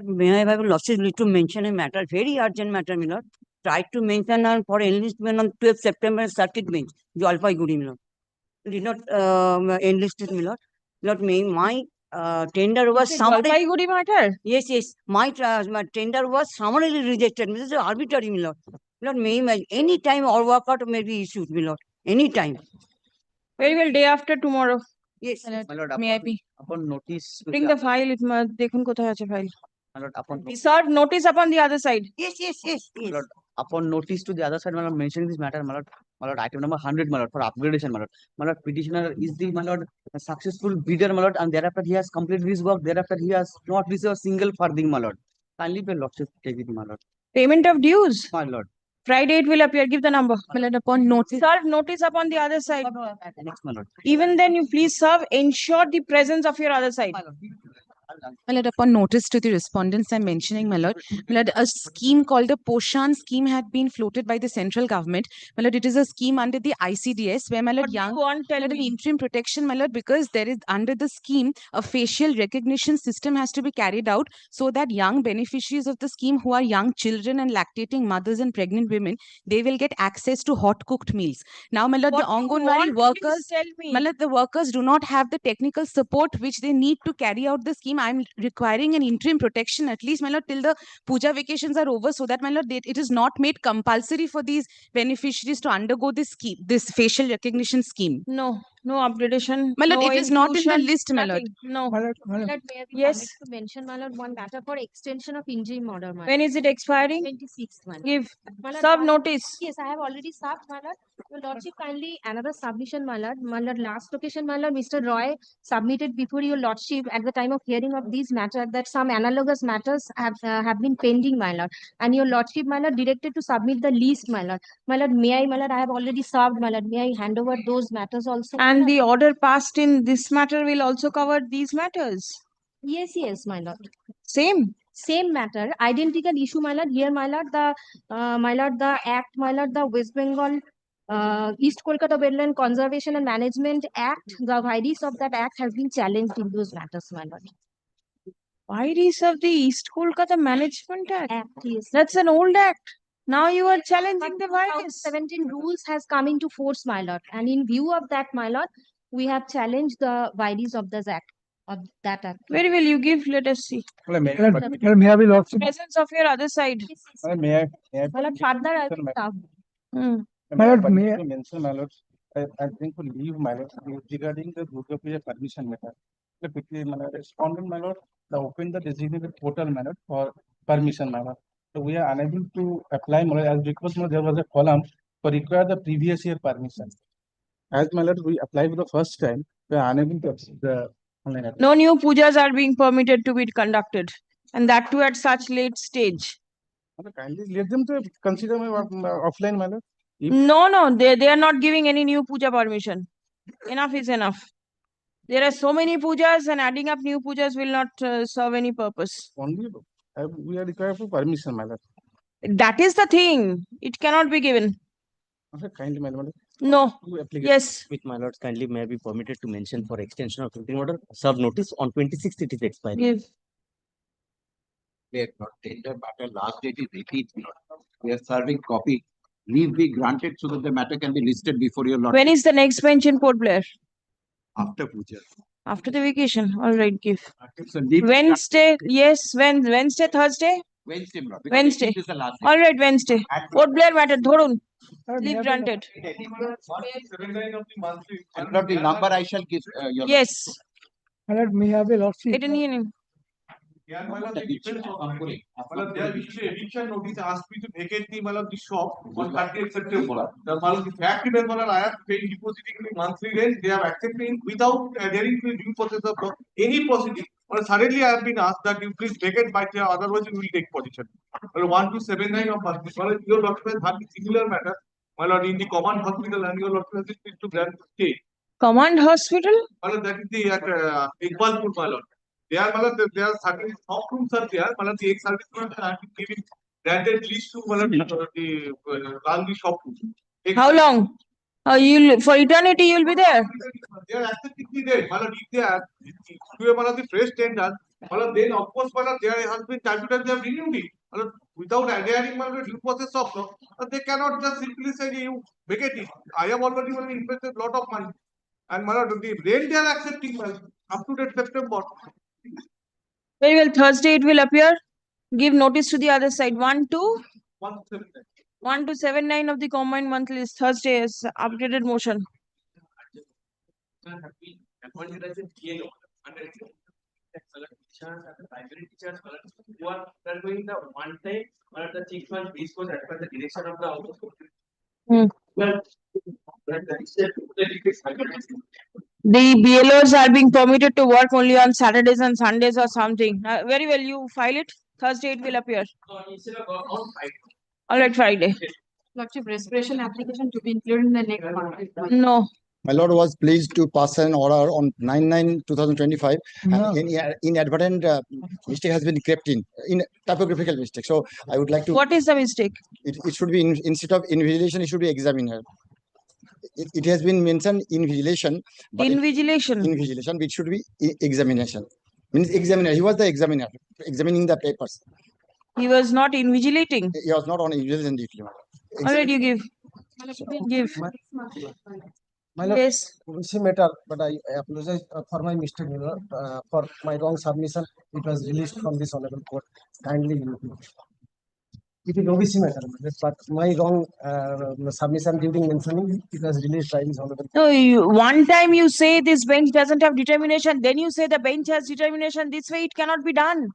may I have losses need to mention a matter, very urgent matter, my lord. Tried to mention for enlistment on 12th September circuit bench, Jalpaiguri, my lord. Did not enlisted, my lord. Lord, my tender was summarily. Jalpaiguri matter? Yes. My tender was summarily rejected. This is arbitrary, my lord. Lord, may any time or workout may be issued, my lord. Any time. Very well, day after tomorrow. Yes. My lord, May I be? upon notice. Bring the file. Dekhun kothay ache file. My lord, upon We served notice upon the other side. Yes. my lord, upon notice to the other side, my lord, mentioning this matter, my lord, item number 100, my lord, for upgradation, my lord, petitioner is the, my lord, a successful bidder, my lord, and thereafter he has completed his work, thereafter he has not received a single farthing, my lord. Kindly pay lordship, take it, my lord. Payment of dues. My lord. Friday it will appear. Give the number. My lord, upon notice. Serve notice upon the other side. Next, my lord. Even then, you please serve. Ensure the presence of your other side. My lord, upon notice to the respondents, I'm mentioning, my lord, a scheme called the Poshan scheme had been floated by the central government. My lord, it is a scheme under the ICDS where, my lord, What do you want? Tell an me. interim protection, my lord, because there is under the scheme a facial recognition system has to be carried out so that young beneficiaries of the scheme who are young children and lactating mothers and pregnant women, they will get access to hot cooked meals. Now, my lord, What the do you Anganwadi want? Please workers, tell me. my lord, the workers do not have the technical support which they need to carry out the scheme. I'm requiring an interim protection, at least, my lord, till the Puja vacations are over, so that, my lord, it is not made compulsory for these beneficiaries to undergo this scheme, this facial recognition scheme. No upgradation. My lord, no it is not in the inclusion, list, my lord. nothing. No. My lord, May I be Yes. permitted to mention, my lord, one matter for extension of interim order, my lord. When is it expiring? 26th, my lord. Give. My lord, Serve one- notice. Yes, I have already served, my lord. Your lordship, kindly another submission, my lord. My lord, last occasion, my lord, Mr. Roy submitted before your lordship at the time of hearing of these matters that some analogous matters have been pending, my lord. And your lordship, my lord, directed to submit the list, my lord. My lord, my lord, I have already served, my lord. May I hand over those matters also? my And lord? the order passed in this matter will also cover these matters. Yes, my lord. Same. Same matter, identical issue, my lord. Here, my lord, the act, my lord, the West Bengal East Kolkata Wetland Conservation and Management Act, the vices of that act has been challenged in those matters, my lord. Vices of the East Kolkata Management Act. Yes. That's an old act. Now you are challenging the vices. 2017 rules has come into force, my lord, and in view of that, my lord, we have challenged the vices of this act, of that act. Very well, you give. Let us see. may I be lordship? Presence of your other side. May I? My lord, further I will serve. My lord, may I mention, my lord, I think we leave, my lord, regarding the Durga Puja permission matter. My lord, respondent, my lord, the open the designated portal, my lord, for permission, my lord. So we are unable to apply, my lord, as because there was a column for require the previous year permission. As my lord, we applied for the first time, we are unable to accept the online application. No new pujas are being permitted to be conducted, and that too at such late stage. Kindly let them to consider my offline, my lord. No, they are not giving any new puja permission. Enough is enough. There are so many pujas, and adding up new pujas will not serve any purpose. Only we are required for permission, my lord. That is the thing. It cannot be given. Okay, kindly, my lord. No. Yes. With my lords, kindly may I be permitted to mention for extension of interim order, serve notice on 26th it is expiring. Give. We have not tender matter, last date is 18th. We are serving copy. Leave be granted so that the matter can be listed before your lord. When is the next bench in Port Blair? After Puja. After the vacation. All right, give. So leave Wednesday. Yes, Wednesday, Thursday? Wednesday, my lord, because Wednesday. 18th is the last day. All right, Wednesday. Port Blair matter. Dhorun. May Leave I be granted. And not the number I shall give your Yes. My lord, may I be lordship? It didn't hear him. Yeah, my they have issued eviction notice asked me to vacate the shop on 30th September. The fact is that I have paid depositing the monthly rent. They have accepted without adhering to the due process of any proceeding. But suddenly I have been asked that you please vacate by chair, otherwise you will take position. 1279 of us. Your doctor has similar matter. My lord, in the command hospital, and your doctor has to grant stay. Command hospital? My lord, that is the at Iqbalpur, my lord. There are certain shop rooms are there. The ex-servicemen are giving granted lease to the run the shop room. How long? You'll for eternity you'll be there. They are accepting the rate. If they are do the fresh tender, Then of course, there has been time to time they have renewed it. Without adhering due process of law, they cannot just simply say you vacate it. I have already invested lot of money. And the rent they are accepting up to date September. Very well, Thursday it will appear. Give notice to the other side. 1 to 1 to 79 of the combined monthly is Thursday is updated motion. Appointed as a PLO under primary teachers who are doing the one time or the 6 month base course as per the direction of the office. Well, The BLOs are being permitted to work only on Saturdays and Sundays or something. Very well, you file it. Thursday it will appear. instead of on Friday. All right, Friday. Lordship, respiration application to be included in the next one. No. My lord was pleased to pass an order on 9/9/2025. Inadvertent mistake has been crept in typographical mistake. So I would like to. What is the mistake? It should be instead of invigilation, it should be examiner. It has been mentioned invigilation. But invigilation, which should be examination. Means examiner. He was the examiner, examining the papers. He was not invigilating. He was not on invigilation duty. All right, you give. Give. My lord, Yes. matter, but I apologize for my mistake, for my wrong submission. It was released from this honorable court. Kindly, it is OBC matter, but my wrong submission during mentioning it was released by this honorable. No, one time you say this bench doesn't have determination, then you say the bench has determination. This way it cannot be done.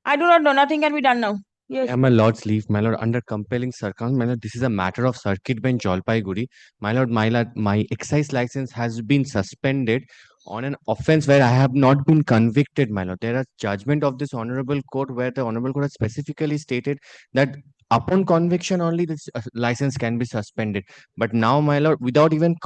I do not know. Nothing can be done now. Yes. My lord's leave, my lord, under compelling circumstances, my lord, this is a matter of circuit bench Jalpaiguri. My lord, my excise license has been suspended on an offense where I have not been convicted, my lord. There is judgment of this honorable court where the honorable court has specifically stated that upon conviction only this license can be suspended. But now, my lord, without even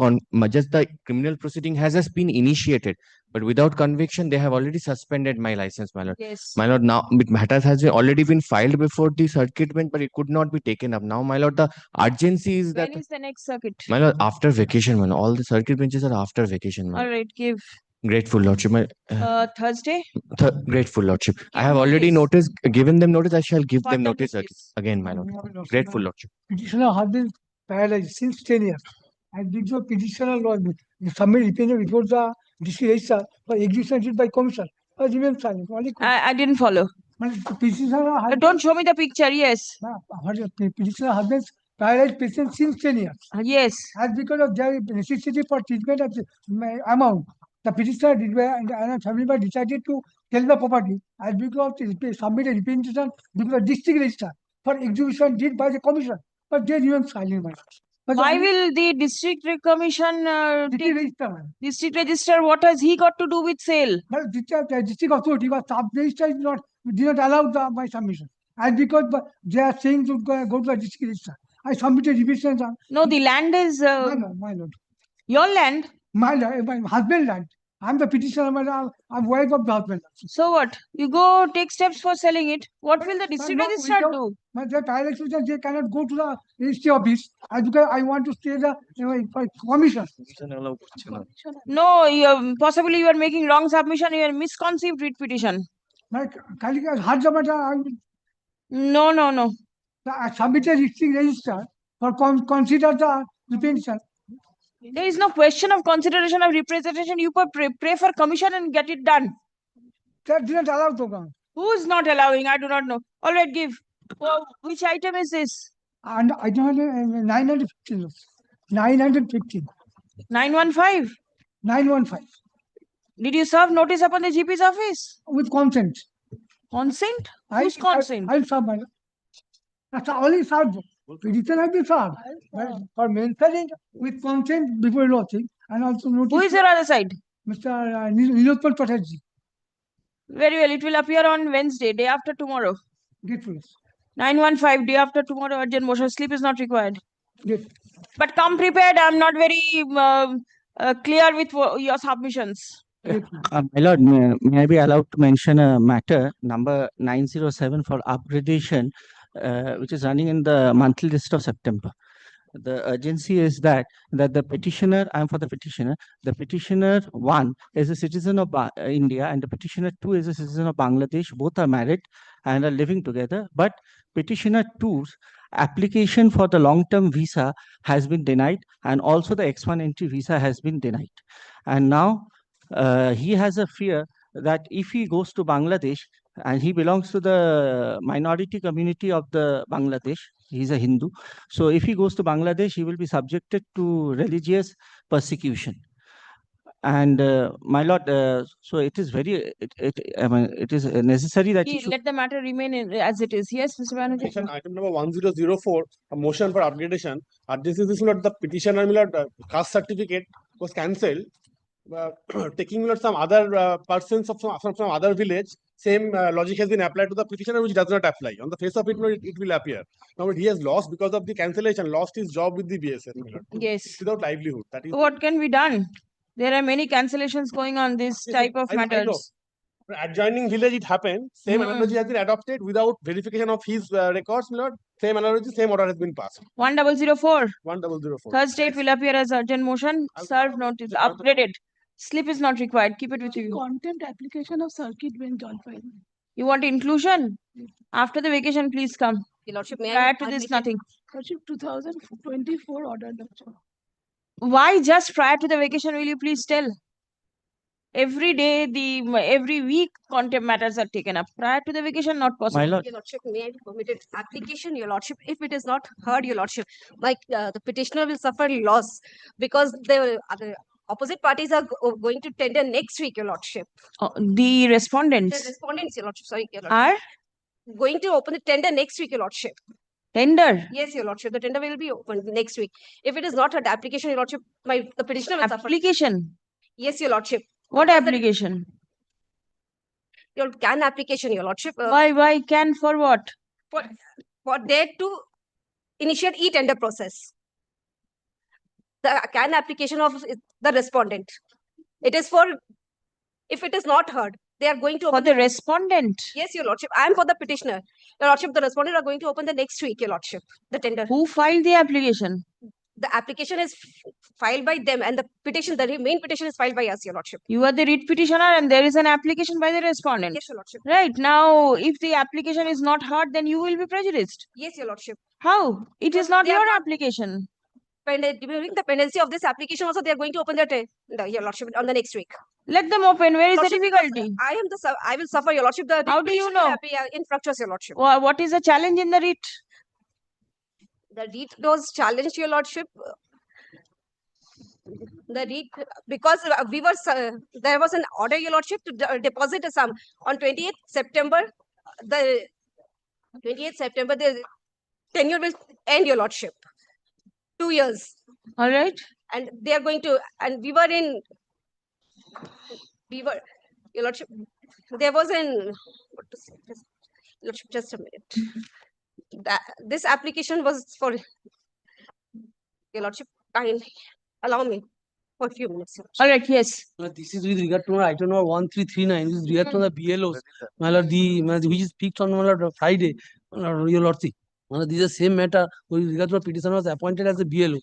just the criminal proceeding has just been initiated, but without conviction, they have already suspended my license, my lord. Yes. My lord, now matters has already been filed before the circuit bench, but it could not be taken up. Now, my lord, the urgency is that. When is the next circuit? My lord, after vacation, my lord. All the circuit benches are after vacation, my lord. All right, give. Grateful lordship. Thursday? Grateful lordship. I have already given them notice. I shall give them notice again, my lord. Grateful lordship. Petitioner has been paralyzed since 10 years. And did the petitioner submit opinion before the district registrar for execution by commission? Or remain silent? I didn't follow. Petitioner has Don't show me the picture. Yes. Petitioner has been paralyzed patient since 10 years. Yes. As because of their necessity for treatment of the amount, the petitioner and family member decided to sell the property as because of submitted representation because the district registrar for execution did by the commission, but they remain silent. Why will the district commission district register? What has he got to do with sale? But the district authority was sub-register did not allow my submission. And because they are saying to go to the district register, I submitted revision. No, the land is my lord. Your land. My husband's land. I'm the petitioner. I'm wife of the husband. So what? You go take steps for selling it. What will the district registrar do? They cannot go to the registry office because I want to stay the commission. No, possibly you are making wrong submission. You are misconceived writ petition. No. I submitted district register for consider the representation. There is no question of consideration of representation. You pray for commission and get it done. That didn't allow to go. Who is not allowing? I do not know. All right, give. Oh, which item is this? And I don't know, 915. 915. 915? 915. Did you serve notice upon the GP's office? With consent. Consent? Whose consent? I'll serve my. That's only served. Petition has been served. For mentioning with consent before lodging and also notice. Who is your other side? Mr. Nilotpal Patel-ji. Very well. It will appear on Wednesday, day after tomorrow. Grateful. 915, day after tomorrow. Urgent motion. Sleep is not required. Good. But come prepared. I'm not very clear with your submissions. My lord, may I be allowed to mention a matter number 907 for upgradation, which is running in the monthly list of September. The urgency is that the petitioner, I'm for the petitioner. The petitioner 1 is a citizen of India, and the petitioner 2 is a citizen of Bangladesh. Both are married and are living together. But petitioner 2's application for the long-term visa has been denied, and also the X1 entry visa has been denied. And now he has a fear that if he goes to Bangladesh, and he belongs to the minority community of the Bangladesh, he's a Hindu. So if he goes to Bangladesh, he will be subjected to religious persecution. And my lord, so it is very, I mean, it is necessary that he should. Let the matter remain as it is. Yes, Mr. Banerjee. Item number 1004, a motion for upgradation. This is the petitioner caste certificate was cancelled. Taking some other persons from some other village, same logic has been applied to the petitioner, which does not apply. On the face of it, it will appear. Now he has lost because of the cancellation, lost his job with the BSS. Yes. Without livelihood. That is What can be done? There are many cancellations going on this type of I know. matters. Adjoining village, it happened. Same analogy has been adopted without verification of his records, my lord. Same analogy, same order has been passed. 1004. 1004. Third state will appear as urgent motion. Serve notice. Upgraded. Slip is not required. Keep it with you. Contempt application of circuit bench Jolpai. You want inclusion? After the vacation, please come. Your Lordship, may Prior to this, nothing. Lordship, 2024 order, Lordship. Why just prior to the vacation will you please tell? Every day, every week, contempt matters are taken up. Prior to the vacation, not possible. My lord. Your Lordship, may I be permitted application, Your Lordship, if it is not heard, Your Lordship, like the petitioner will suffer loss because the opposite parties are going to tender next week, Your Lordship. The respondents The respondents, Your Lordship, sorry, Your Lordship, are going to open the tender next week, Your Lordship. tender. Yes, Your Lordship, the tender will be opened next week. If it is not heard, application, Your Lordship, the petitioner will suffer. Application. Yes, Your Lordship. What application? Your can application, Your Lordship. Why can for what? For there to initiate e-tender process. The can application of the respondent. It is for, if it is not heard, they are going to For open the respondent. Yes, Your Lordship. I am for the petitioner. Your Lordship, the respondent are going to open the next week, Your Lordship, the tender. Who filed the application? The application is filed by them and the petition, the main petition is filed by us, Your Lordship. You are the writ petitioner and there is an application by the respondent. Yes, Your Lordship. Right. Now, if the application is not heard, then you will be prejudiced. Yes, Your Lordship. How? It is Because not they are your not- application. During the pendency of this application also, they are going to open their Your Lordship, on the next week. Let them open. Where is the Lordship, difficulty? I will suffer, Your Lordship. The How do you know? Infractures, Your Lordship. What is the challenge in the writ? The writ was challenged, Your Lordship. The writ, because we were there was an order, Your Lordship, to deposit a sum on 28th September. The 28th September, the tenure will end, Your Lordship. 2 years. All right. And they are going to, and we were, Your Lordship, there was what to say, Your Lordship, just a minute. This application was for, Your Lordship, kindly allow me for a few minutes. Your Lordship. All right. Yes. This is with regard to item number 1339, this is with regard to the BLOs. My lord, which is picked on my lord Friday, Your Lordship. This is the same matter with regard to the petitioner was appointed as a BLO,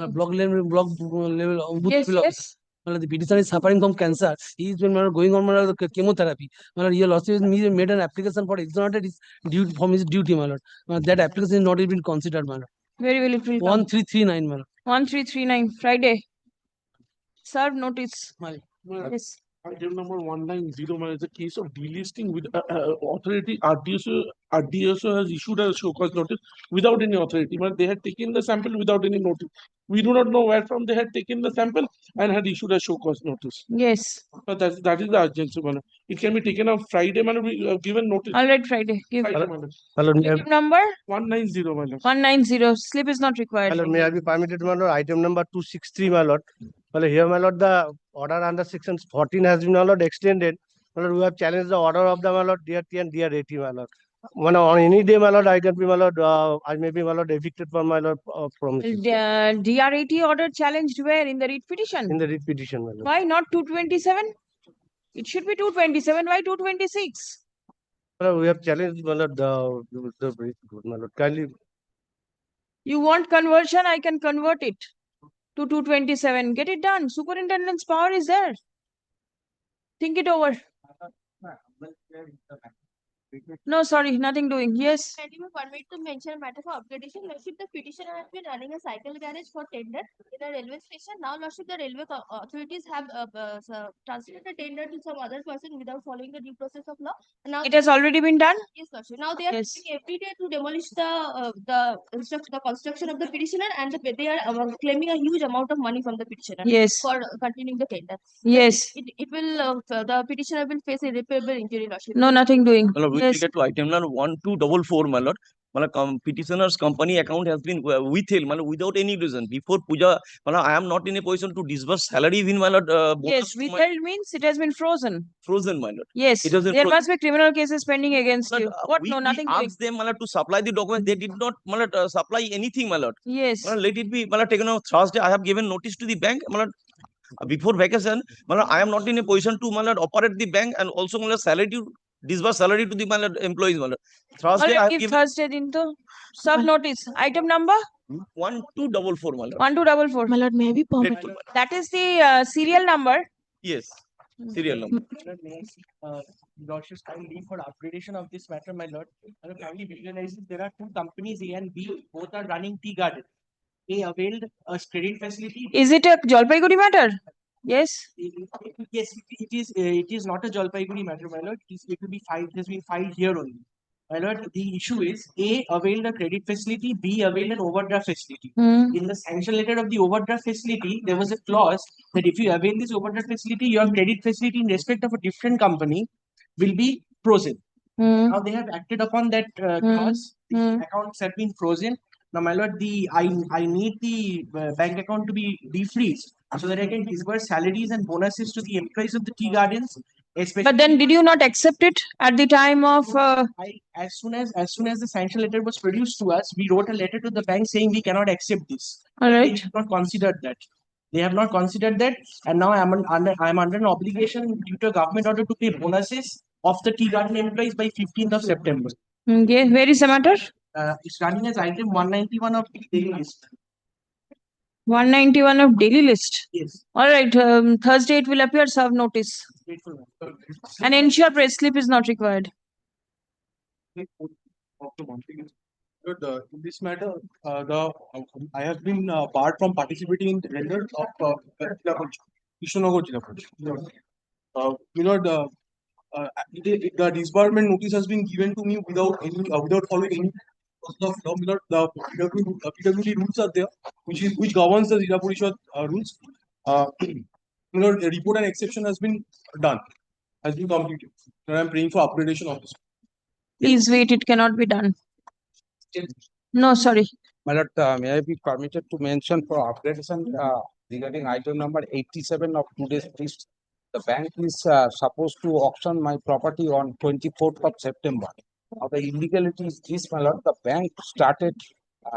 block level ombudsman. Yes. The petitioner is suffering from cancer. He is been going on the chemotherapy. Your Lordship made an application for exonerated his duty from his duty, my lord. That application is not even considered, my lord. Very well, it will come. 1339, my lord. 1339, Friday. Serve notice. Yes. Item number 190 is a case of delisting with authority. RDSO has issued a show cause notice without any authority. But they had taken the sample without any notice. We do not know where from they had taken the sample and had issued a show cause notice. Yes. But that is the urgency, man. It can be taken on Friday, man. We have given notice. All right, Friday. Give. Friday, man. Slip number 190, my lord. 190. Slip is not required. My lord, may I be permitted, my lord, item number 263, my lord. Well, here, my lord, the order under section 14 has been, my lord, extended. My lord, we have challenged the order of the, my lord, DRT and DRAT, my lord. On any day, my lord, I can be, my lord, I may be, my lord, evicted from my lord promises. DRAT order challenged where? In the writ petition? In the writ petition, my lord. Why not 227? It should be 227. Why 226? My lord, we have challenged, my lord, my lord, kindly. You want conversion, I can convert it to 227. Get it done. Superintendent's power is there. Think it over. No, sorry, nothing doing. Yes. Can you permit to mention a matter for upgradation? Lordship, the petitioner has been running a cycle garage for tender in a railway station. Now, Lordship, the railway authorities have transferred the tender to some other person without following the due process of law. Now It has already been done? Yes, Lordship. Now they are Yes. coming every day to demolish the construction of the petitioner, and they are claiming a huge amount of money from the petitioner. Yes. For continuing the tender. Yes. It will the petitioner will face irreparable injury, Lordship. No, nothing doing. My lord, with Yes. regard to item number 1244, my lord, petitioner's company account has been withheld, my lord, without any reason. Before Puja, my lord, I am not in a position to disburse salary even, my lord. Yes, withheld means it has been frozen. Frozen, my lord. Yes, It has been there frozen. must be criminal cases pending against you. What? We No, nothing doing. asked them, my lord, to supply the documents. They did not, my lord, supply anything, my lord. Yes. My lord, let it be, my lord, taken on Thursday. I have given notice to the bank, my lord. Before vacation, my lord, I am not in a position to, my lord, operate the bank and also, my lord, salary to disburse salary to the, my lord, employees, my lord. Thursday, I have Give given Thursday into sub notice. Item number 1244, my lord. 1244. My lord, may I be permitted? Grateful, my lord. That is the serial number. Yes, serial number. Lordship's kind leave for upgradation of this matter, my lord. My lord, kindly visualizes there are two companies, A and B, both are running tea garden. A availed a credit facility. Is it a Jalpaiguri matter? Yes. Yes, it is not a Jalpaiguri matter, my lord. It will be filed, it has been filed here only. My lord, the issue is A availed a credit facility, B availed an overdraft facility. In the sanction letter of the overdraft facility, there was a clause that if you avail this overdraft facility, your credit facility in respect of a different company will be frozen. Now they have acted upon that clause. The accounts have been frozen. Now, my lord, I need the bank account to be defreezed so that I can disburse salaries and bonuses to the employees of the tea gardens. Especially, But then did you not accept it at the time of as soon as the sanction letter was produced to us, we wrote a letter to the bank saying we cannot accept this. All right. They have not considered that. They have not considered that, and now I am under an obligation due to a government order to pay bonuses of the tea garden employees by 15th of September. Okay, where is the matter? It's running as item 191 of the daily list. 191 of daily list. Yes. All right, Thursday it will appear, serve notice. And ensure press slip is not required. Good, in this matter, I have been barred from participating in tender of Krishnagar Jilla Parishad. The disbarment notice has been given to me without following any process of law. The PWD rules are there, which governs the Jilla Parishad rules. A report and exception has been done, has been completed. And I am praying for upgradation of this. Please wait, it cannot be done. No, sorry. My lord, may I be permitted to mention for upgradation regarding item number 87 of today's list? The bank is supposed to auction my property on 24th of September. Now the illegality is this, my lord. The bank started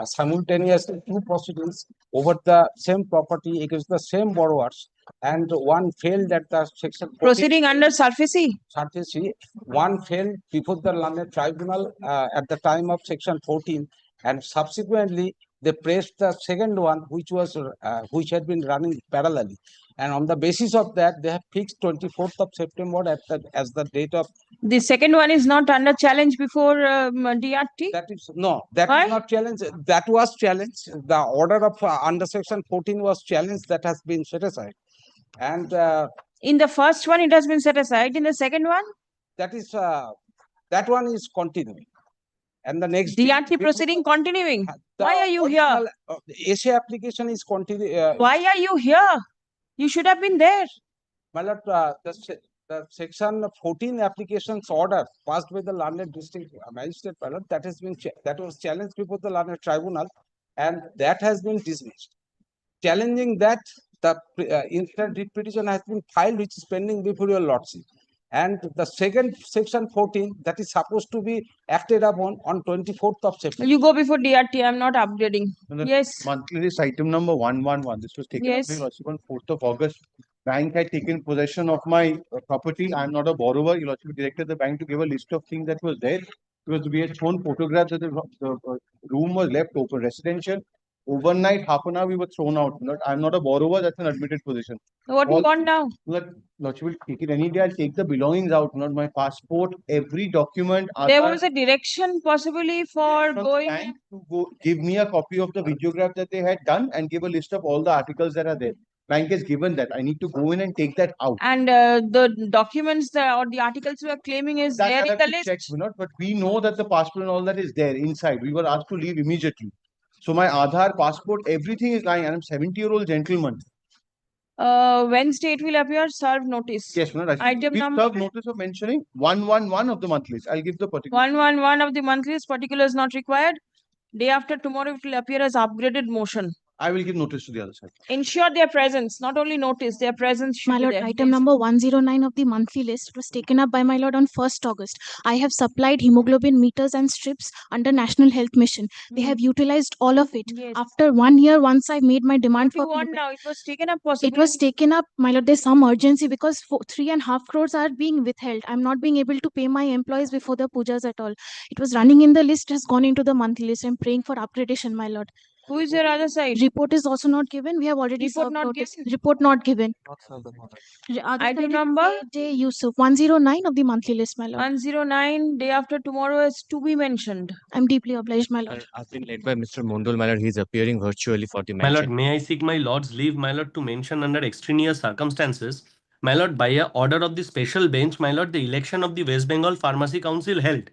simultaneously two proceedings over the same property against the same borrowers, and one failed at the section 14. Proceeding under surface. One failed before the learned tribunal at the time of section 14, and subsequently they pressed the second one, which had been running parallelly, and on the basis of that they have fixed 24th of September as the date of. The second one is not under challenge before DRT? That is not challenged. That was challenged. The order of under section 14 was challenged. That has been set aside. And in the first one, it has been set aside. In the second one? That one is continuing. And the next DRT proceeding continuing. Why are you here? essay application is continuing. Why are you here? You should have been there. My lord, the section 14 applications order passed by the learned district magistrate, my lord, that was challenged before the learned tribunal, and that has been dismissed. Challenging that, the instant writ petition has been filed, which is pending before your lordship. And the second section 14 that is supposed to be acted upon on 24th of September. You go before DRT. I'm not upgrading. Yes. Monthly list item number 111. This was taken Yes. up on 4th of August. Bank had taken possession of my property. I'm not a borrower. You directed the bank to give a list of things that was there, because we had shown photographs that the room was left open, residential. Overnight, half an hour, we were thrown out. I'm not a borrower, that's an admitted position. What do you All- want now? Lord, you will take it any day. I'll take the belongings out, not my passport, every document. There Aadhaar, was a direction possibly for from the going. bank to go give me a copy of the videograph that they had done and give a list of all the articles that are there. Bank has given that. I need to go in and take that out. And the documents or the articles you are claiming is That there I in have the to list. check, but we know that the passport and all that is there inside. We were asked to leave immediately. So my Aadhaar, passport, everything is lying. And I'm 70-year-old gentleman. Wednesday it will appear, serve notice. Yes, Manoj. Item We number serve notice of mentioning 111 of the month list. I'll give the particular. 111 of the monthly particulars not required. Day after tomorrow it will appear as upgraded motion. I will give notice to the other side. Ensure their presence, not only notice, their presence should My be lord, there. item number 109 of the monthly list was taken up by my lord on 1st August. I have supplied hemoglobin meters and strips under National Health Mission. They have utilized all of it. Yes. After 1 year, once I made my demand What do for you want now? It was taken up possibly. it was taken up, my lord. There's some urgency because 3.5 crores are being withheld. I'm not being able to pay my employees before the pujas at all. It was running in the list, has gone into the monthly list. I'm praying for upgradation, my lord. Who is your other side? Report is also not given. We have already Report served not notice. given? Report not given. Other Item side is number J. Yusuf, 109 of the monthly list, my lord. 109, day after tomorrow is to be mentioned. I'm deeply obliged, my lord. I've been led by Mr. Mondal, my lord. He's appearing virtually for the My lord, mention. may I seek my lord's leave, my lord, to mention under extraneous circumstances, my lord, by a order of the special bench, my lord, the election of the West Bengal Pharmacy Council held.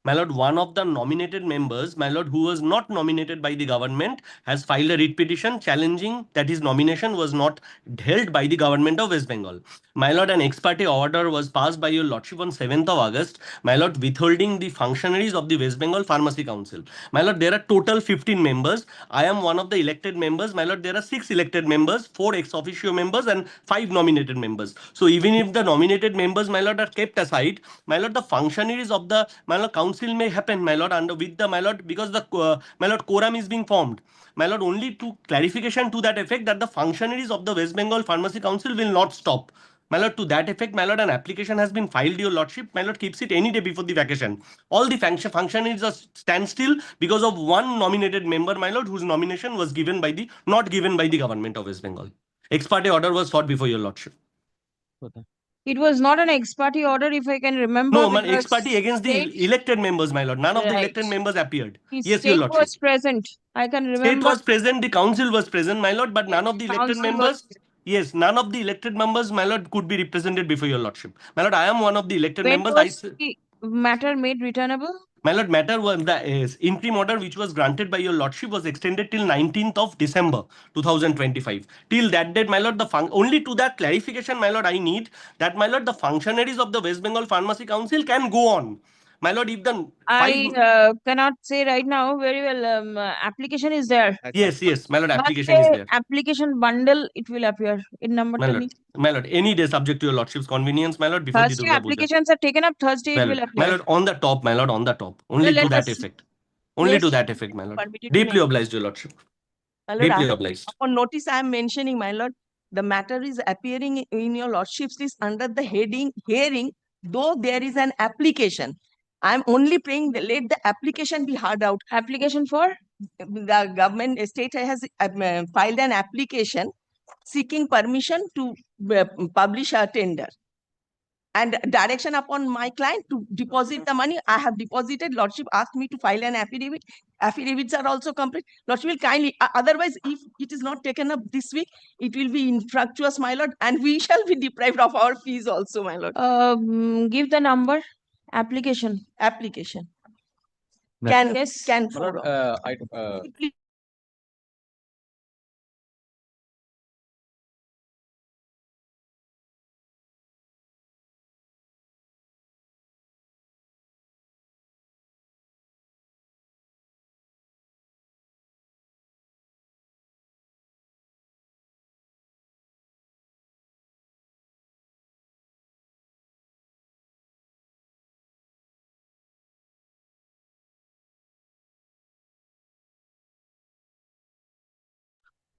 My lord, one of the nominated members, my lord, who was not nominated by the government, has filed a writ petition challenging that his nomination was not held by the government of West Bengal. My lord, an ex parte order was passed by your lordship on 7th of August, my lord, withholding the functionaries of the West Bengal Pharmacy Council. My lord, there are total 15 members. I am one of the elected members. My lord, there are 6 elected members, 4 ex officio members and 5 nominated members. So even if the nominated members, my lord, are kept aside, my lord, the functionaries of the, my lord, council may happen, my lord, under with the, my lord, because the, my lord, quorum is being formed. My lord, only to clarification to that effect that the functionaries of the West Bengal Pharmacy Council will not stop. My lord, to that effect, my lord, an application has been filed, your lordship. My lord keeps it any day before the vacation. All the functionaries are standstill because of one nominated member, my lord, whose nomination was given by the, not given by the government of West Bengal. Ex parte order was sought before your lordship. It was not an ex parte order, if I can remember. No, man, ex parte against the elected members, my lord. None of the Right. elected members appeared. The Yes, your state lordship. was present. I can remember. State was present, the council was present, my lord, but none of the elected Council members. Yes, none of the elected members, my lord, could be represented before your lordship. My lord, I am one of the elected When members. was the matter made returnable? My lord, matter was the interim order which was granted by your lordship was extended till 19th of December 2025. Till that date, my lord, only to that clarification, my lord, I need that, my lord, the functionaries of the West Bengal Pharmacy Council can go on. My lord, if the I cannot say right now very well. Application is there. Yes, my lord, But application is there. Application bundle, it will appear in number My 20. lord, any day subject to your lordship's convenience, my lord, before Thursday the Durga Puja. applications are taken up. Thursday it will appear. My lord, on the top, my lord, on the top. Only Let to that us- effect. Only yes, to that effect, my lord. permitted to Deeply mention. obliged, your lordship. My lord, Deeply obliged. upon notice I am mentioning, my lord, the matter is appearing in your lordship's list under the heading hearing, though there is an application. I am only praying that let the application be heard out. Application for? The government state has filed an application seeking permission to publish a tender. And direction upon my client to deposit the money. I have deposited. Lordship asked me to file an affidavit. Affidavits are also complete. Lordship will kindly, otherwise, if it is not taken up this week, it will be infructuous, my lord, and we shall be deprived of our fees also, my lord. Give the number. Application. Application. Can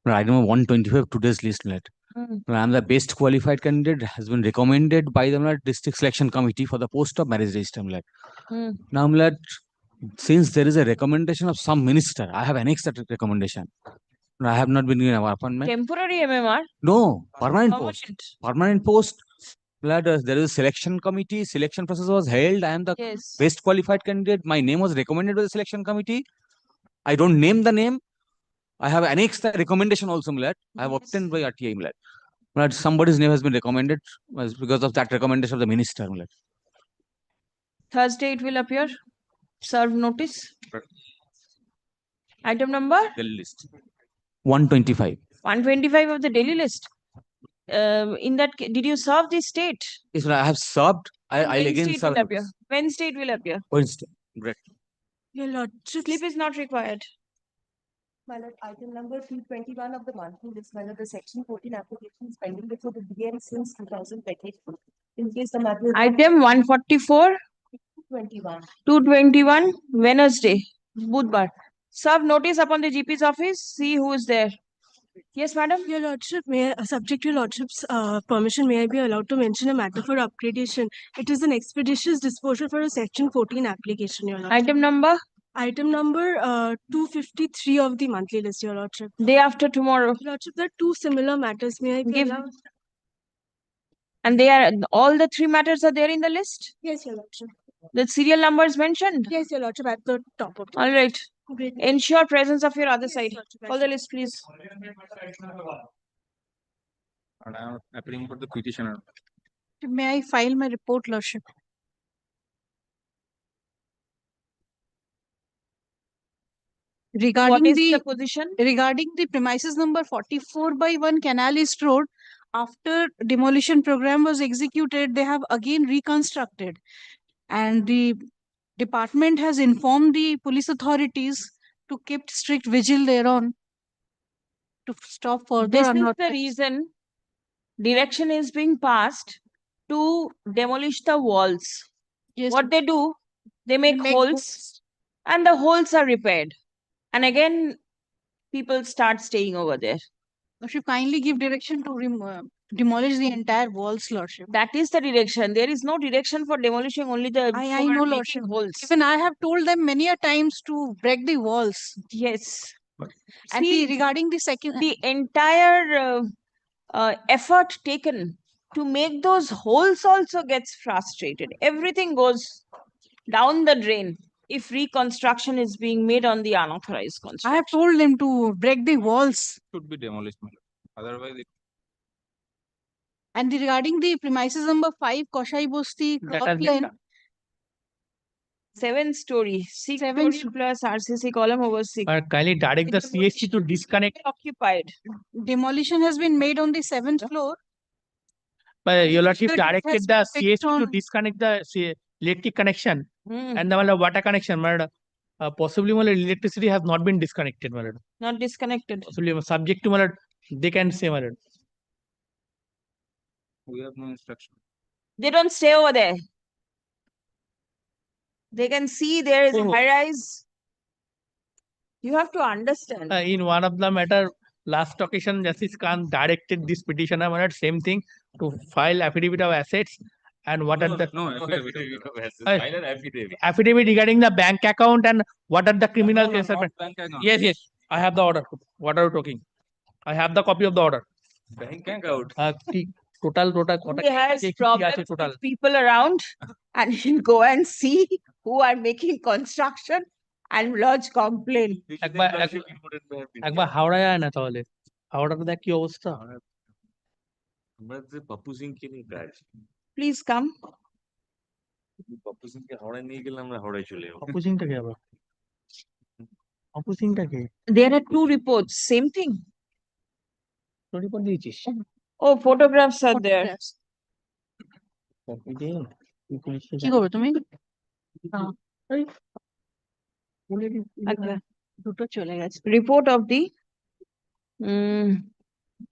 Item number 125, today's list, my lord. I am the best qualified candidate, has been recommended by the my lord, district selection committee for the post of marriage register, my lord. Now, my lord, since there is a recommendation of some minister, I have annexed that recommendation. I have not been given an appointment. Temporary MMR? No, permanent post. Permanent. Permanent post. Blood, there is a selection committee. Selection process was held. I am the Yes. best qualified candidate. My name was recommended by the selection committee. I don't name the name. I have annexed the recommendation also, Milad. I have obtained by RTI, Milad. Milad, somebody's name has been recommended because of that recommendation of the minister, Milad. Thursday it will appear. Serve notice. Item number? Daily list. 125. 125 of the daily list. In that, did you serve the state? Yes, I have served. I'll again Wednesday it serve. will appear. Wednesday it will appear. Wednesday. Great. Your lordship. Slip is not required. My lord, item number 221 of the monthly list, my lord, the section 14 application is pending before the BM since 2022. In case the matter is Item 144. 21. 221, Wednesday, Budbar. Serve notice upon the GP's office. See who is there. Yes, madam. Your lordship, may subject to your lordship's permission, may I be allowed to mention a matter for upgradation? It is an expeditious disposal for a section 14 application, your lordship. Item number? Item number 253 of the monthly list, your lordship. Day after tomorrow. Your lordship, there are two similar matters. May I be Give. allowed? And they are all the three matters are there in the list. Yes, your lordship. The serial number is mentioned. Yes, your lordship, at the top of the All right. Great. Ensure presence of your other Yes, side. lordship, Call the list, please. And I am appealing for the petitioner. May I file my report, lordship? Regarding What is the the position? regarding the premises number 44/1 Canal East Road, after demolition program was executed, they have again reconstructed, and the department has informed the police authorities to keep strict vigil thereon to stop further This is the unauthorized. reason direction is being passed to demolish the walls. Yes. What they do, they make make holes and the holes are repaired. And again, people start staying over there. Lordship, kindly give direction to demolish the entire walls, lordship. That is the direction. There is no direction for demolishing only the I for know, making lordship. holes. Even I have told them many a times to break the walls. Yes. And See, regarding the second, the entire effort taken to make those holes also gets frustrated. Everything goes down the drain if reconstruction is being made on the unauthorized construction. I have told them to break the walls. Should be demolished, my lord. Otherwise, it And regarding the premises number 5, Koshai Bosti, That Cloth has been Lane, done. 7-story, 6 Seven story plus RCC column over 6. Kindly direct the CSC to disconnect. Occupied. demolition has been made on the 7th floor. But your lordship But it has directed the been fixed CSC to on- disconnect the electric connection Hmm. and the water connection. Possibly, my lord, electricity has not been disconnected, my lord. Not disconnected. Possibly, subject to my lord, they can say, my lord. we have no instruction. They don't stay over there. They can see there is a Oh. high rise. You have to understand. In one of the matter, last occasion, Justice Khan directed this petitioner, my lord, same thing, to file affidavit of assets and what are the affidavit. File an affidavit. affidavit regarding the bank account and what are the criminal No, no, cases. not bank account. Yes, yes, I have the order. What are you talking? I have the copy of the order. Bank account. Total. He has problems total. with people around and he'll go and see who are making construction and lodge complaint. একবার হাওড়ায় আয় না তাহলে হাওড়াতে দেখ কি অবস্থা আমরা যে পাপ্পু সিং কে নিয়ে কাজ Please come. পাপ্পু সিং কে হাওড়ায় নিয়ে গেলে আমরা হাওড়ায় চলে যাবো পাপ্পু সিংটা কে আবার পাপ্পু সিংটা কে There are 2 reports, same thing. Report দিয়েছিস Oh, photographs are there. কি করবে তুমি? Okay. দুটো চলে গেছে। Report of the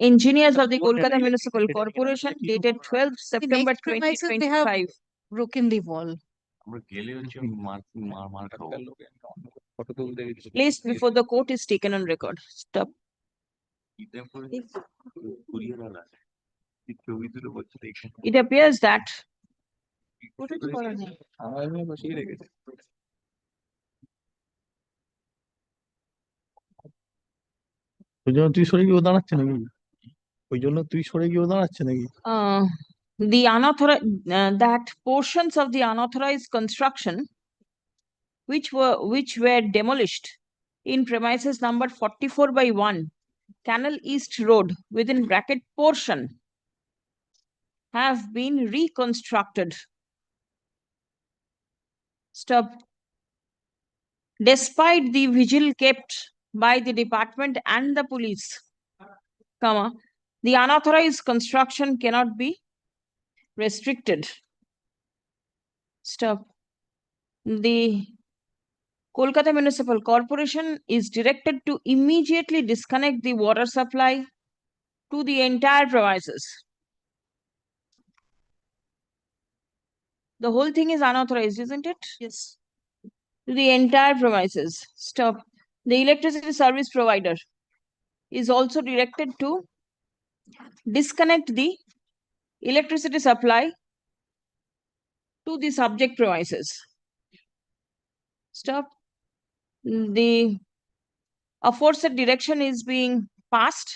engineers of the Kolkata Municipal Corporation dated 12th September next premises, they have 2025. broken the wall. আমরা গেলে হচ্ছে মার খাবো ফটো তুলতে গেছি Placed before the court is taken on record. Stop. Courier আলা ছবি তুলে বলছে দেখে It appears that আমার বসিয়ে রেখেছে ওই জন্য তুই সরে গিয়ে দাঁড়াচ্ছে নাকি? ওই জন্য তুই সরে গিয়ে দাঁড়াচ্ছে নাকি? The unauthorized that portions of the unauthorized construction which were demolished in premises number 44/1 Canal East Road within bracket portion have been reconstructed. Stop. Despite the vigil kept by the department and the police, comma, the unauthorized construction cannot be restricted. Stop. The Kolkata Municipal Corporation is directed to immediately disconnect the water supply to the entire premises. The whole thing is unauthorized, isn't it? Yes. To the entire premises. Stop. The electricity service provider is also directed to disconnect the electricity supply to the subject premises. Stop. The aforesaid direction is being passed,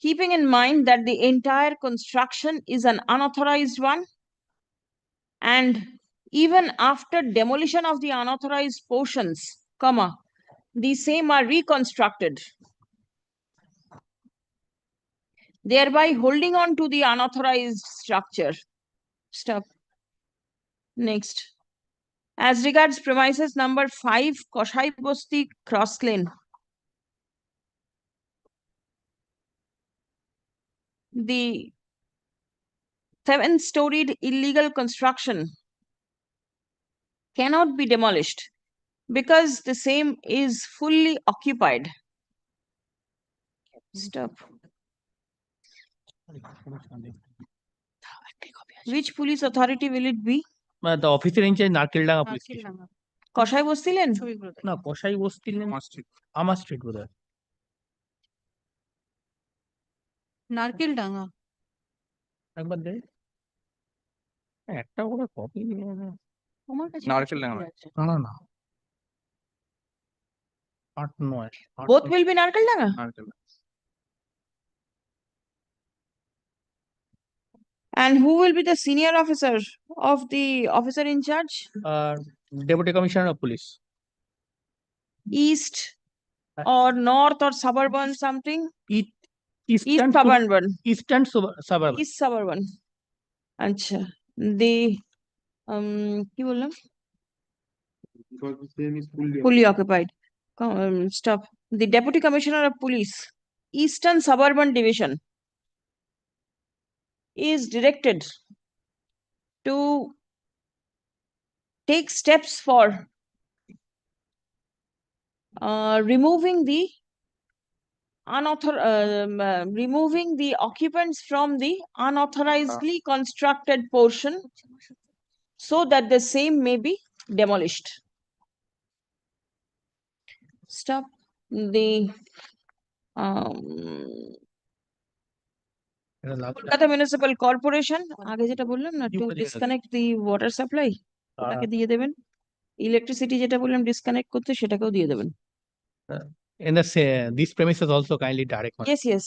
keeping in mind that the entire construction is an unauthorized one, and even after demolition of the unauthorized portions, comma, the same are reconstructed, thereby holding on to the unauthorized structure. Stop. Next. As regards premises number 5, Koshai Bosti Cross Lane, the 7-storied illegal construction cannot be demolished because the same is fully occupied. Stop. Which police authority will it be? The officer in charge Narkeldanga police station. Narkeldanga. কষাই বসতিলেন? না কষাই বসতিলেন আমার street বোধহয়। নারকেলডাঙ্গা। একবার দে। একটা করে copy নিয়ে আমার কাছে নারকেলডাঙ্গা। না না 8-9 Both will be Narkeldanga? Narkeldanga. And who will be the senior officer of the officer in charge? Deputy commissioner of police. East or north or suburban something? East Eastern suburban. Eastern suburban. East suburban. Acha. The কি বললাম? Fully occupied. Stop. The Deputy Commissioner of Police, Eastern Suburban Division, is directed to take steps for removing the occupants from the unauthorizedly constructed portion so that the same may be demolished. Stop. The Kolkata Municipal Corporation, আগে যেটা বললাম না, to disconnect the water supply, ওটাকে দিয়ে দেবেন। Electricity যেটা বললাম disconnect করতে, সেটাকেও দিয়ে দেবেন। In this premises also kindly direct. Yes, yes.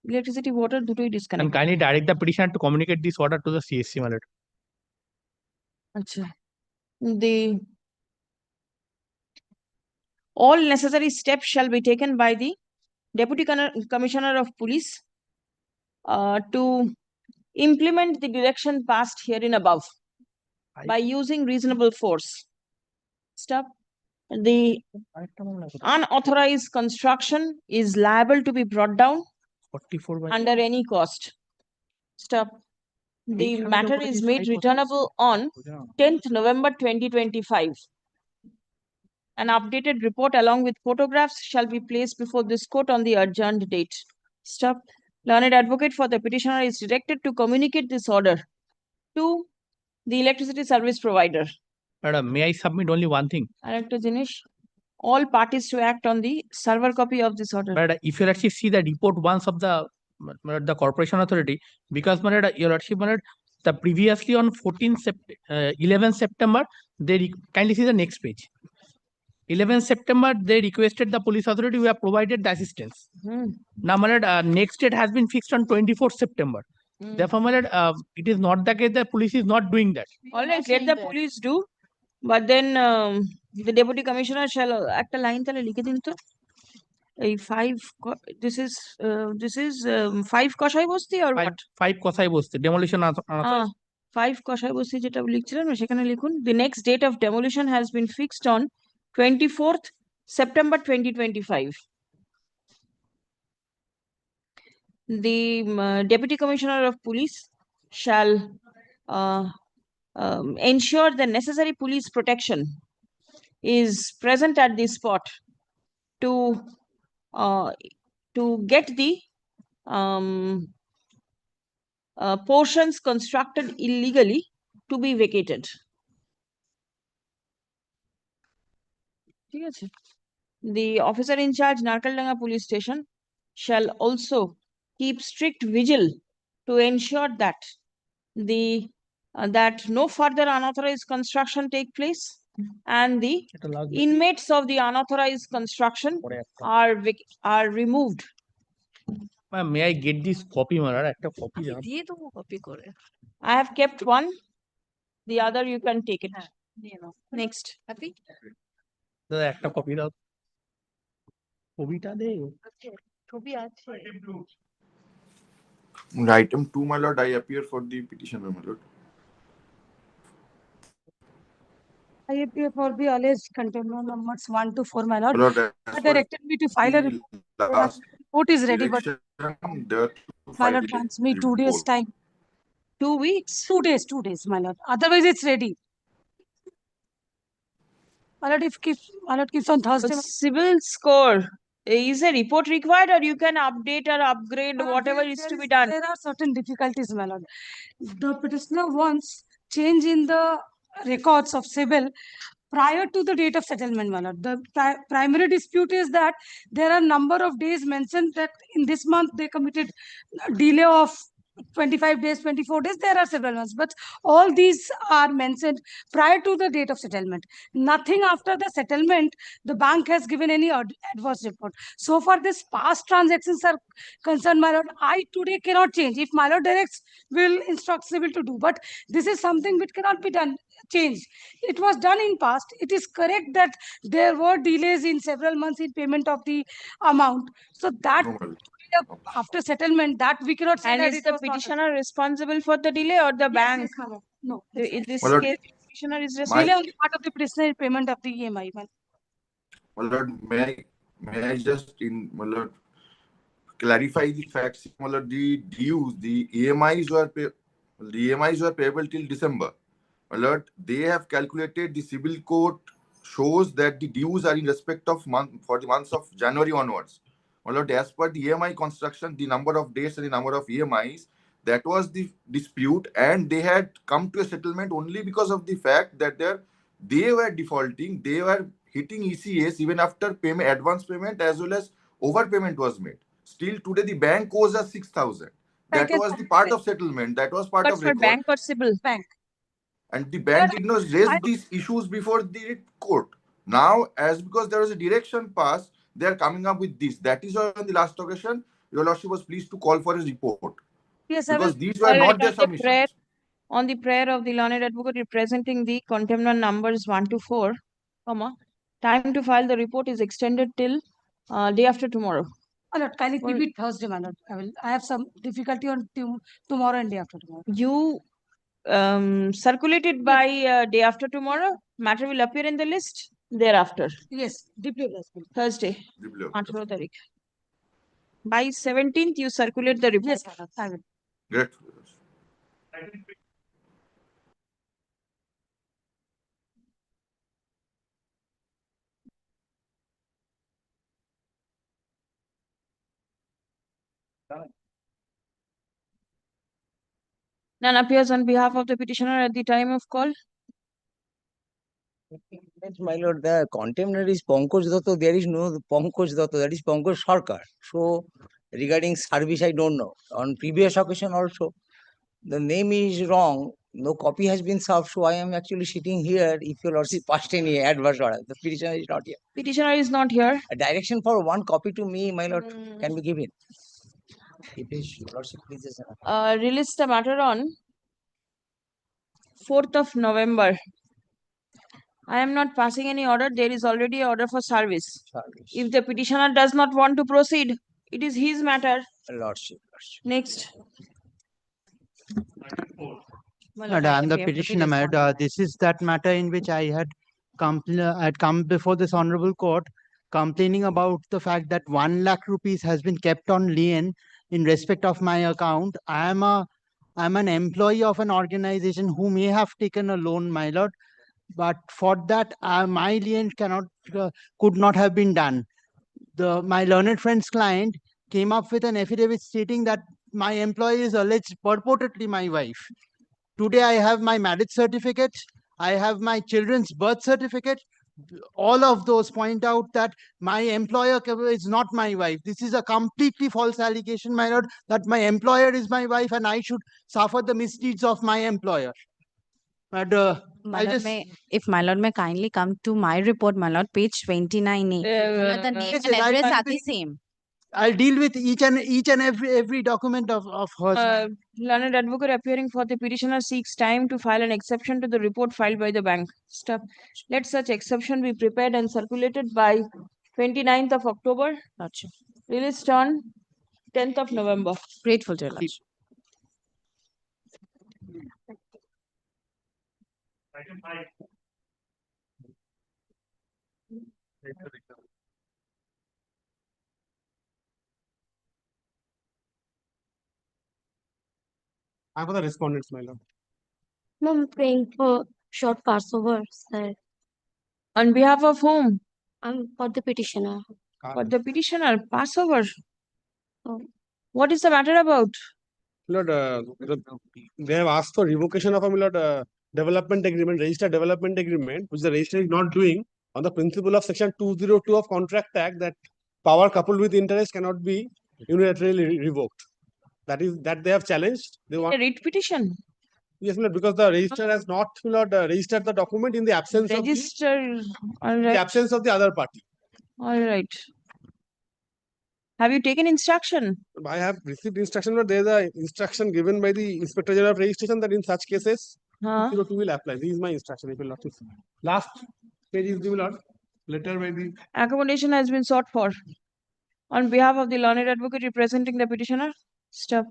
Electricity, water, দুটোই And disconnect. kindly direct the petitioner to communicate this order to the CSC, my lord. আচ্ছা। All necessary steps shall be taken by the Deputy Commissioner of Police to implement the direction passed herein above by using reasonable force. Stop. The unauthorized construction is liable to be brought down 44 under any cost. Stop. The matter is made returnable on 10th November 2025. An updated report along with photographs shall be placed before this court on the adjourned date. Stop. Learned advocate for the petitioner is directed to communicate this order to the electricity service provider. Madam, may I submit only one thing? Director Jinesh, all parties to act on the server copy of this order. But if you actually see the report once of the corporation authority, because your lordship, the previously on 11 September, they kindly see the next page. 11th September, they requested the police authority, we have provided the assistance. Now, my lord, next date has been fixed on 24th September. Therefore, my lord, it is not the case that police is not doing that. All right, let the police do. But then the deputy commissioner shall act a line tale likhe din to. This is 5 কসাই বস্তি or what? 5 কসাই বস্তি demolition 5 কসাই বস্তি যেটা লিখছিলেন সেখানে লিখুন the next date of demolition has been fixed on 24th September 2025. The deputy commissioner of police shall ensure the necessary police protection is present at the spot to get the portions constructed illegally to be vacated. The officer in charge Narkaldanga police station shall also keep strict vigil to ensure that that no further unauthorized construction take place and the inmates of the unauthorized construction are removed. May I get this copy, my lord? একটা copy দিয়ে দেবো copy করে। I have kept one. The other you can take it. Next. Happy? দাদা একটা copy দাও, কপিটা দে। ছবি আছে। Item 2, my lord, I appear for the petitioner, my lord. I appear for the alleged contempt numbers 1 to 4, my lord. My lord, They directed me to file a report. last Report is ready, but my lord wants me 2 days time. 2 weeks? 2 days, 2 days, my lord. Otherwise, it's ready. My lord, my lord keeps on Thursday. Civil score. Is a report required or you can update or upgrade whatever is to be done? There are certain difficulties, my lord. The petitioner wants change in the records of civil prior to the date of settlement, my lord. The primary dispute is that there are number of days mentioned that in this month they committed delay of 25 days, 24 days, there are several ones, but all these are mentioned prior to the date of settlement. Nothing after the settlement, the bank has given any adverse report. So far, this past transactions are concerned, my lord. I today cannot change. If my lord directs, will instruct civil to do, but this is something which cannot be done, changed. It was done in past. It is correct that there were delays in several months in payment of the amount. So that after settlement, that we cannot say and that is the petitioner responsible for the delay or the bank? Yes, my lord. No. In this My lord, case, the petitioner is Delay responsible. on the part of the petitioner payment of the EMI. My lord, may I just my lord, clarify the facts? My lord, the dues, the EMIs were payable till December. My lord, they have calculated, the civil court shows that the dues are in respect of for the months of January onwards. My lord, as per the EMI construction, the number of days and the number of EMIs, that was the dispute, and they had come to a settlement only because of the fact that they were defaulting, they were hitting ECS even after payment, advance payment as well as overpayment was made. Still today the bank owes us 6,000. That was the part of settlement. That was part But of for record. bank or civil? Bank. And the bank did not raise these issues before the court. Now, as because there was a direction passed, they are coming up with this. That is why on the last occasion, your lordship was pleased to call for his report. Yes, because these were not their submissions. On the prayer of the learned advocate representing the contempt numbers 1 to 4, time to file the report is extended till day after tomorrow. My lord, kindly keep it Thursday, my lord. I have some difficulty on tomorrow and day after tomorrow. You circulate it by day after tomorrow. Matter will appear in the list thereafter. Yes, Thursday. 18 tarik. By 17th, you circulate the report. Yes, my lord, I will. Great. None appears on behalf of the petitioner at the time of call. My lord, the contemporary is Pankaj Datta. There is no Pankaj Datta. That is Pankaj Sarkar. So, regarding service, I don't know. On previous occasion also, the name is wrong. no copy has been served, so I am actually sitting here. If your lordship passed any adverse order, the petitioner is not here. Petitioner is not here. A direction for one copy to me, my lord, can be given. If his lordship pleases. Release the matter on 4th of November. I am not passing any order. There is already an order for service. If the petitioner does not want to proceed, it is his matter. Lordship. Next. I'm the petitioner, my lord. This is that matter in which I had come before this honorable court complaining about the fact that 1 lakh rupees has been kept on lien in respect of my account. I'm an employee of an organization who may have taken a loan, my lord, but for that my lien could not have been done. My learned friend's client came up with an affidavit stating that my employee is alleged purportedly my wife. Today I have my marriage certificate, I have my children's birth certificate. All of those point out that my employer is not my wife. This is a completely false allegation, my lord, that my employer is my wife and I should suffer the misdeeds of my employer. But if my lord may kindly come to my report, my lord, page 29A. The name yes, and yes, address are the same. I'll deal with each and every document of hers. Learned advocate appearing for the petitioner seeks time to file an exception to the report filed by the bank. Stop. Let such exception be prepared and circulated by 29th of October. Lordship. Released on 10th of November. Grateful to your lordship. I'm for the respondents, my lord. No, I'm praying for short Passover, sir. On behalf of whom? I'm for the petitioner. For the petitioner, Passover. Oh. What is the matter about? Lord, they have asked for revocation of a development agreement, registered development agreement, which the registrar is not doing on the principle of section 202 of Contract Act that power coupled with interest cannot be unilaterally revoked. That they have challenged. They want a writ petition. Yes, Lord, because the registrar has not registered the document in the absence of the absence of the other party. All right. Have you taken instruction? I have received instruction, but there is an instruction given by the Inspector General of Registration that in such cases, 202 will apply. This is my instruction. If you not last page is the letter by the accommodation has been sought for. On behalf of the learned advocate representing the petitioner, stop.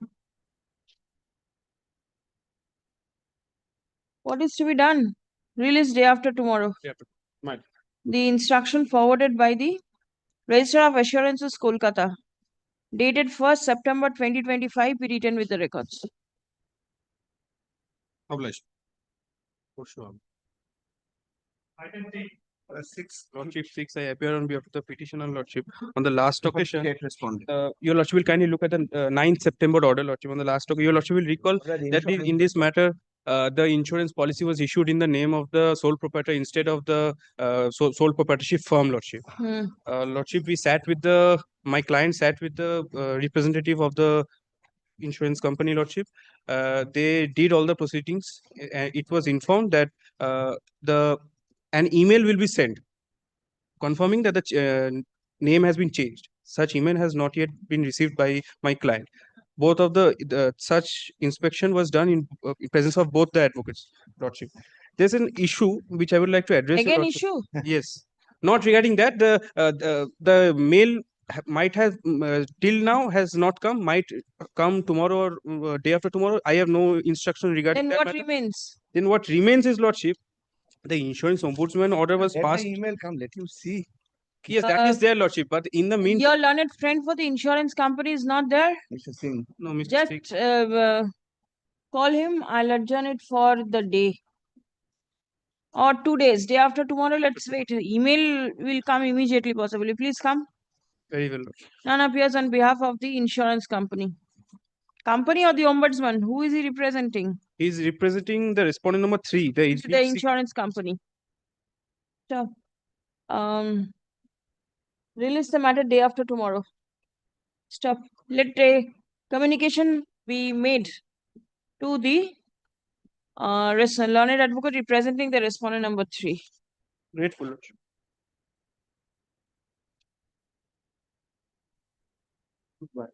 What is to be done? Release day after tomorrow. The instruction forwarded by the Registrar of Assurances, Kolkata, dated 1st September 2025, be written with the records. Published. For sure. Item 6, Lordship 6, I appear on behalf of the petitioner, Lordship. On the last occasion, your Lordship will kindly look at the 9th September order, Lordship. On the last occasion, your Lordship will recall that in this matter, the insurance policy was issued in the name of the sole proprietor instead of the sole proprietorship firm, Lordship. Lordship, we sat with my client sat with the representative of the insurance company, Lordship. They did all the proceedings. It was informed that an email will be sent confirming that the name has been changed. Such email has not yet been received by my client. Both of such inspection was done in presence of both the advocates, Lordship. There's an issue which I would like to address. Again, issue? Yes. Not regarding that. The mail might have till now has not come. Might come tomorrow or day after tomorrow. I have no instruction regarding. Then that what remains? Then what remains is, Lordship, the insurance ombudsman order was passed. The email come. Let you see. Yes, that is there, Lordship. But in the meantime, your learned friend for the insurance company is not there. Mr. Singh. No, Mr. Just call him. I'll adjourn it for the day. Or 2 days. Day after tomorrow, let's wait. Email will come immediately, possibly. Please come. Very well. None appears on behalf of the insurance company. Company or the ombudsman? Who is he representing? He is representing the respondent number 3. The insurance company. So, release the matter day after tomorrow. Stop. Let a communication be made to the Learned advocate representing the respondent number 3. Grateful. Goodbye.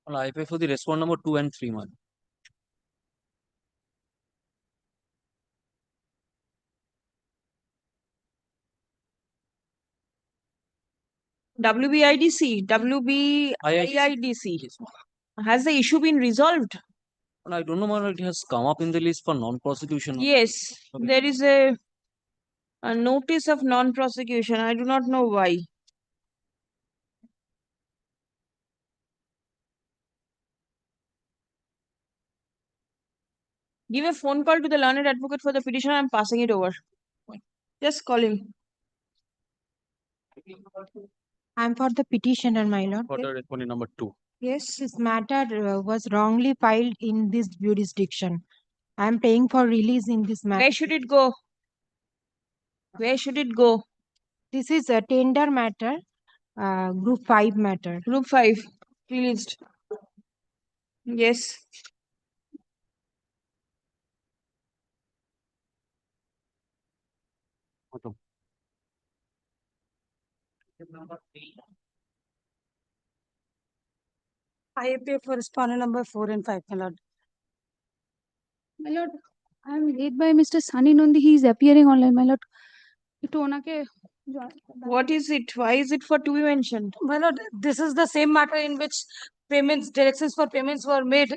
Well, I pay for the respond number 2 and 3, man. WBIDC, WBIDC. Has the issue been resolved? And I don't know, man, it has come up in the list for non-prosecution. Yes, Okay. there is a notice of non-prosecution. I do not know why. Give a phone call to the learned advocate for the petitioner. I'm passing it over. Just call him. I'm for the petitioner, my lord. For the respondent number 2. Yes, this matter was wrongly filed in this jurisdiction. I'm paying for release in this matter. Where should it go? Where should it go? This is a tender matter, group 5 matter. Group 5, released. Yes. I pay for respondent number 4 and 5, my lord. My lord, I am led by Mr. Sunny Nondi. He is appearing online, my lord. What is it? Why is it for to be mentioned? My lord, this is the same matter in which payments, directions for payments were made.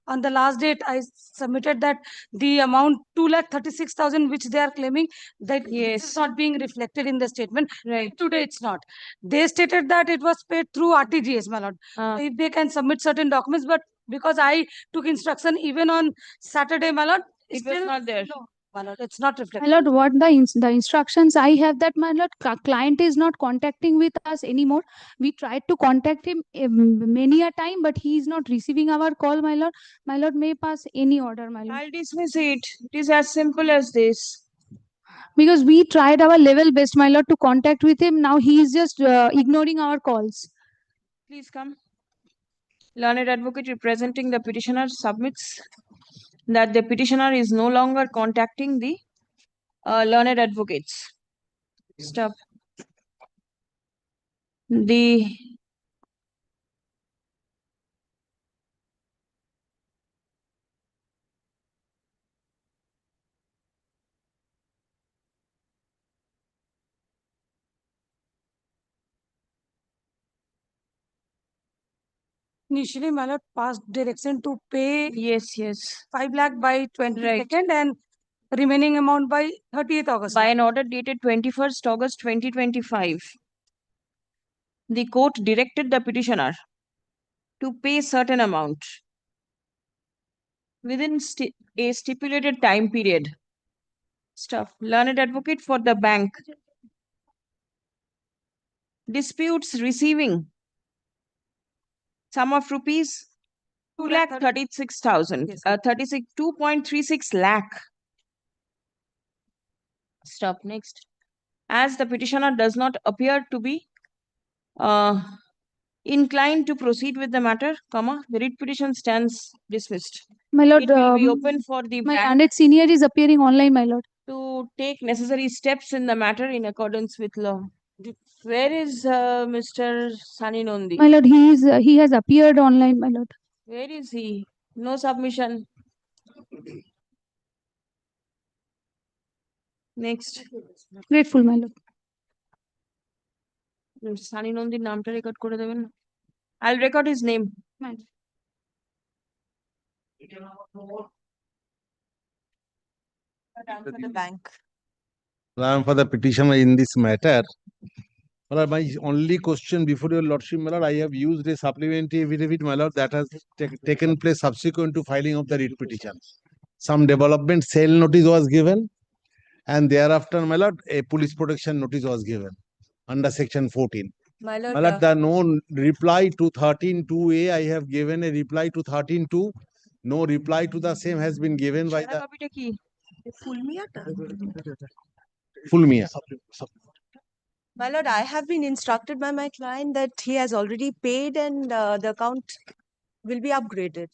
On the last date, I submitted that the amount 2,36,000 which they are claiming that is not being reflected in the statement. Right. Today it's not. They stated that it was paid through RTGS, my lord. If they can submit certain documents, but because I took instruction even on Saturday, my lord, It was not there. No, my lord, it's not reflected. My lord, what the instructions I have that, my lord, client is not contacting with us anymore. We tried to contact him many a time, but he is not receiving our call, my lord. My lord may pass any order, my lord. I'll dismiss it. It is as simple as this. Because we tried our level best, my lord, to contact with him. Now he is just ignoring our calls. Please come. Learned advocate representing the petitioner submits that the petitioner is no longer contacting the learned advocates. Stop. The Initially, my lord passed direction to pay yes 5 lakh by 22nd and remaining amount by 30th August. by an order dated 21st August 2025, the court directed the petitioner to pay certain amount within a stipulated time period. Stuff. Learned advocate for the bank disputes receiving sum of rupees 2,36,000, 2.36 lakh. Stop. Next. As the petitioner does not appear to be inclined to proceed with the matter, comma, the writ petition stands dismissed. My lord, It will be open for the my bank landed senior is appearing online, my lord. to take necessary steps in the matter in accordance with law. Where is Mr. Sunny Nondi? My lord, he has appeared online, my lord. Where is he? No submission. Next. Grateful, my lord. Sunny Nondi নামটা record করে দেবেন। I'll record his name. For the bank. I am for the petitioner in this matter. My lord, my only question before your lordship, my lord, I have used a supplementary affidavit, my lord, that has taken place subsequent to filing of the writ petition. Some development sale notice was given, and thereafter, my lord, a police protection notice was given under section 14. My My lord, the no reply to 13.2a, I have given a reply to 13.2. No reply to the same has been given by the full Mia. My lord, I have been instructed by my client that he has already paid and the account will be upgraded.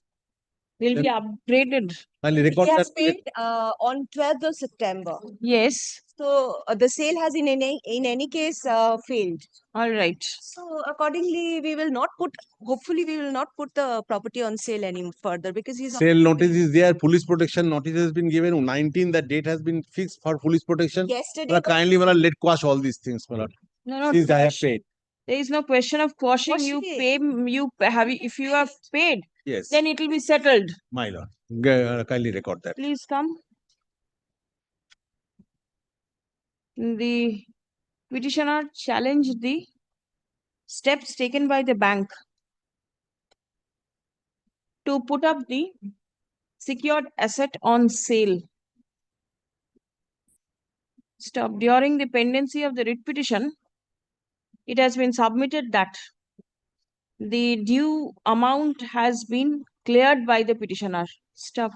Will be upgraded. He has paid on 12th of September. Yes. So the sale has in any case failed. All right. So accordingly, we will not put, hopefully we will not put the property on sale any further because he's Sale notice is there, police protection notice has been given, 19, the date has been fixed for police protection. Yesterday. Well, kindly, well, let quash all these things, my lord. No, Since I have paid. There is no question of quashing. You pay, if you have paid, Yes. then it will be settled. My lord, kindly record that. Please come. The petitioner challenged the steps taken by the bank to put up the secured asset on sale. Stop. During the pendency of the writ petition, it has been submitted that the due amount has been cleared by the petitioner. Stop.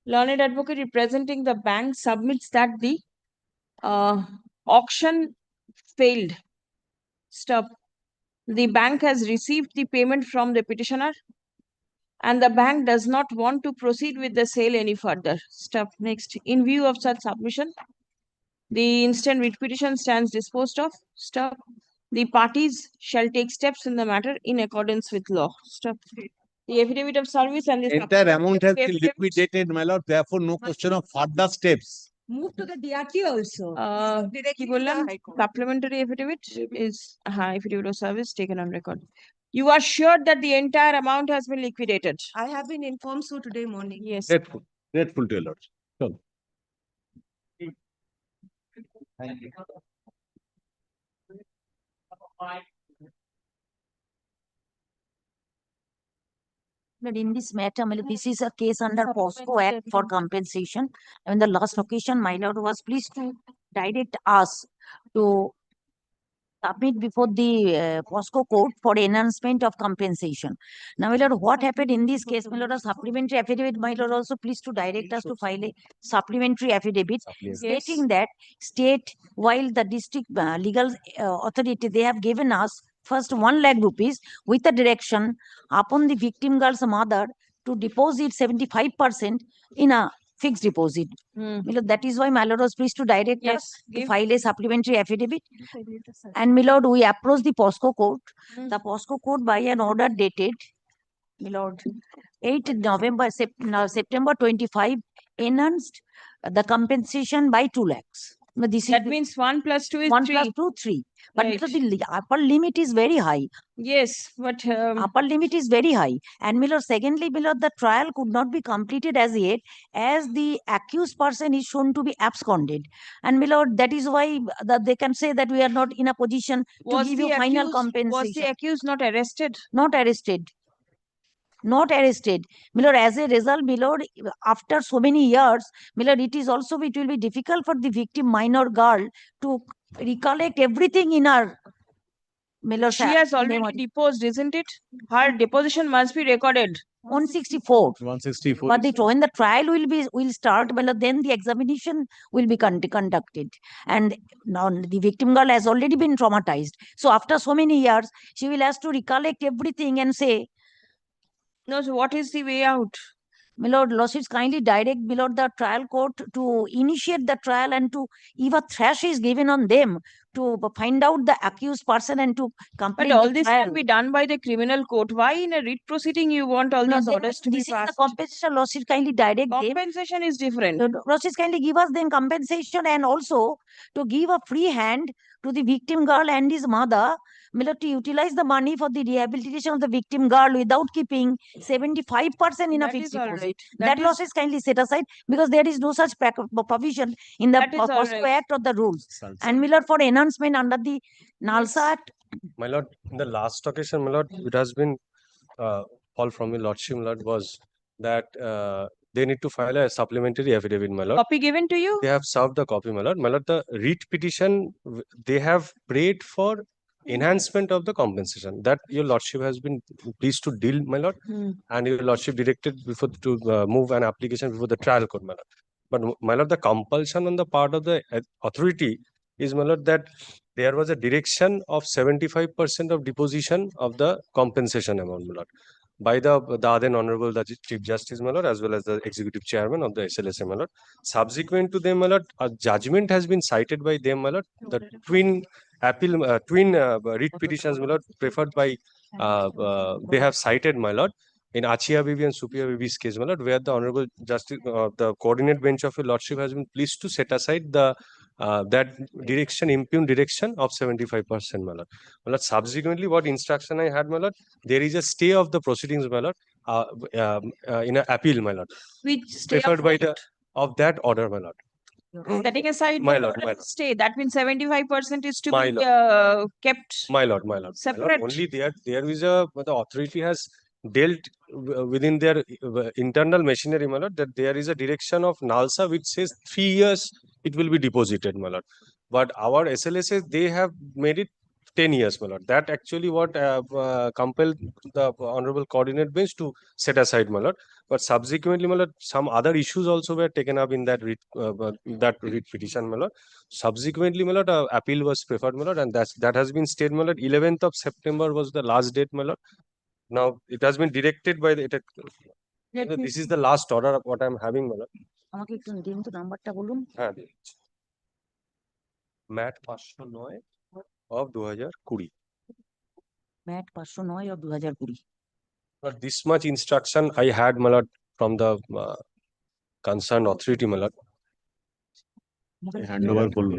Learned advocate representing the bank submits that the auction failed. Stop. The bank has received the payment from the petitioner and the bank does not want to proceed with the sale any further. Stop. Next. In view of such submission, the instant writ petition stands disposed of. Stop. The parties shall take steps in the matter in accordance with law. Stop. The affidavit of service and the Entire amount has been liquidated, my lord. Therefore, no question of further steps. Move to the DRT also. Ki bollam? Supplementary affidavit is affidavit of service taken on record. You are sure that the entire amount has been liquidated? I have been informed so today morning. Yes. Grateful. Grateful to your lord. So. Thank you. But in this matter, this is a case under POCSO Act for compensation. And the last occasion, my lord was pleased to direct us to submit before the POCSO court for enhancement of compensation. Now, my lord, what happened in this case, my lord, a supplementary affidavit, my lord also pleased to direct us to file a supplementary affidavit stating that state, while the district legal authority, they have given us first 1 lakh rupees with a direction upon the victim girl's mother to deposit 75% in a fixed deposit. That is why my lord was pleased to direct us to file a supplementary affidavit. And my lord, we approached the POCSO court. The POCSO court by an order dated, my lord, 8 November, September 25, enhanced the compensation by 2 lakhs. That means 1 plus 2 is 1 3. plus 2, 3. But Right. the upper limit is very high. Yes, but upper limit is very high. And my lord, secondly, my lord, the trial could not be completed as yet, as the accused person is shown to be absconded. And my lord, that is why they can say that we are not in a position to give you final compensation. Was the accused not arrested? Not arrested. Not arrested. My lord, as a result, my lord, after so many years, my lord, it will be difficult for the victim minor girl to recollect everything in her. My lord, She has already deposed, isn't it? Her deposition must be recorded. 164. 164. But when the trial will start, well, then the examination will be conducted. And now the victim girl has already been traumatized. So after so many years, she will have to recollect everything and say. No, so what is the way out? My lord, lawsuits kindly direct, my lord, the trial court to initiate the trial and to, if a thrash is given on them, to find out the accused person and to complete But all the this trial. can be done by the criminal court. Why in a writ proceeding you want all these orders to be This is passed? the compensation lawsuit kindly direct them. Compensation is different. Lawsuits kindly give us then compensation and also to give a free hand to the victim girl and his mother, my lord, to utilize the money for the rehabilitation of the victim girl without keeping 75% in a That fixed is all deposit. right. That loss is kindly set aside because there is no such provision in the That is all POSCO right. Act or the rules. And my lord, for enhancement under the NALSA Act, My lord, in the last occasion, my lord, it has been all from your lordship, my lord, was that they need to file a supplementary affidavit, my lord. Copy given to you? They have served the copy, my lord. My lord, the writ petition, they have prayed for enhancement of the compensation. That your lordship has been pleased to deal, my lord, and your lordship directed before to move an application before the trial court, my lord. But my lord, the compulsion on the part of the authority is, my lord, that there was a direction of 75% of deposition of the compensation amount, my lord, by the then Honorable the Chief Justice, my lord, as well as the Executive Chairman of the SLSA, my lord. Subsequent to them, my lord, a judgment has been cited by them, my lord. The twin writ petitions, my lord, preferred by they have cited, my lord, in Achia Bibi and Supia Bibi's case, my lord, where the Honorable Justice, the coordinate bench of your lordship has been pleased to set aside the that direction, impugned direction of 75%, my lord. My lord, subsequently, what instruction I had, my lord, there is a stay of the proceedings, my lord, in an appeal, my lord, Which stay preferred of by the of that order, my lord. setting aside My the lord, order my of stay. That means 75% is to My be kept My lord, my lord. My lord, separate. only there is a the authority has dealt within their internal machinery, my lord, that there is a direction of NALSA which says 3 years it will be deposited, my lord. But our SLSA, they have made it 10 years, my lord. That actually what compelled the honorable coordinate bench to set aside, my lord. But subsequently, my lord, some other issues also were taken up in that writ petition, my lord. Subsequently, my lord, appeal was preferred, my lord, and that has been stayed, my lord. 11th of September was the last date, my lord. Now it has been directed by the this is the last order of what I'm having, my lord. আমাকে একটু দিন তো নাম্বারটা বলুন। হ্যাঁ, MAT 509 of 2020. MAT 509 of 2020। But this much instruction I had, my lord, from the concerned authority, my lord. Handover করলো।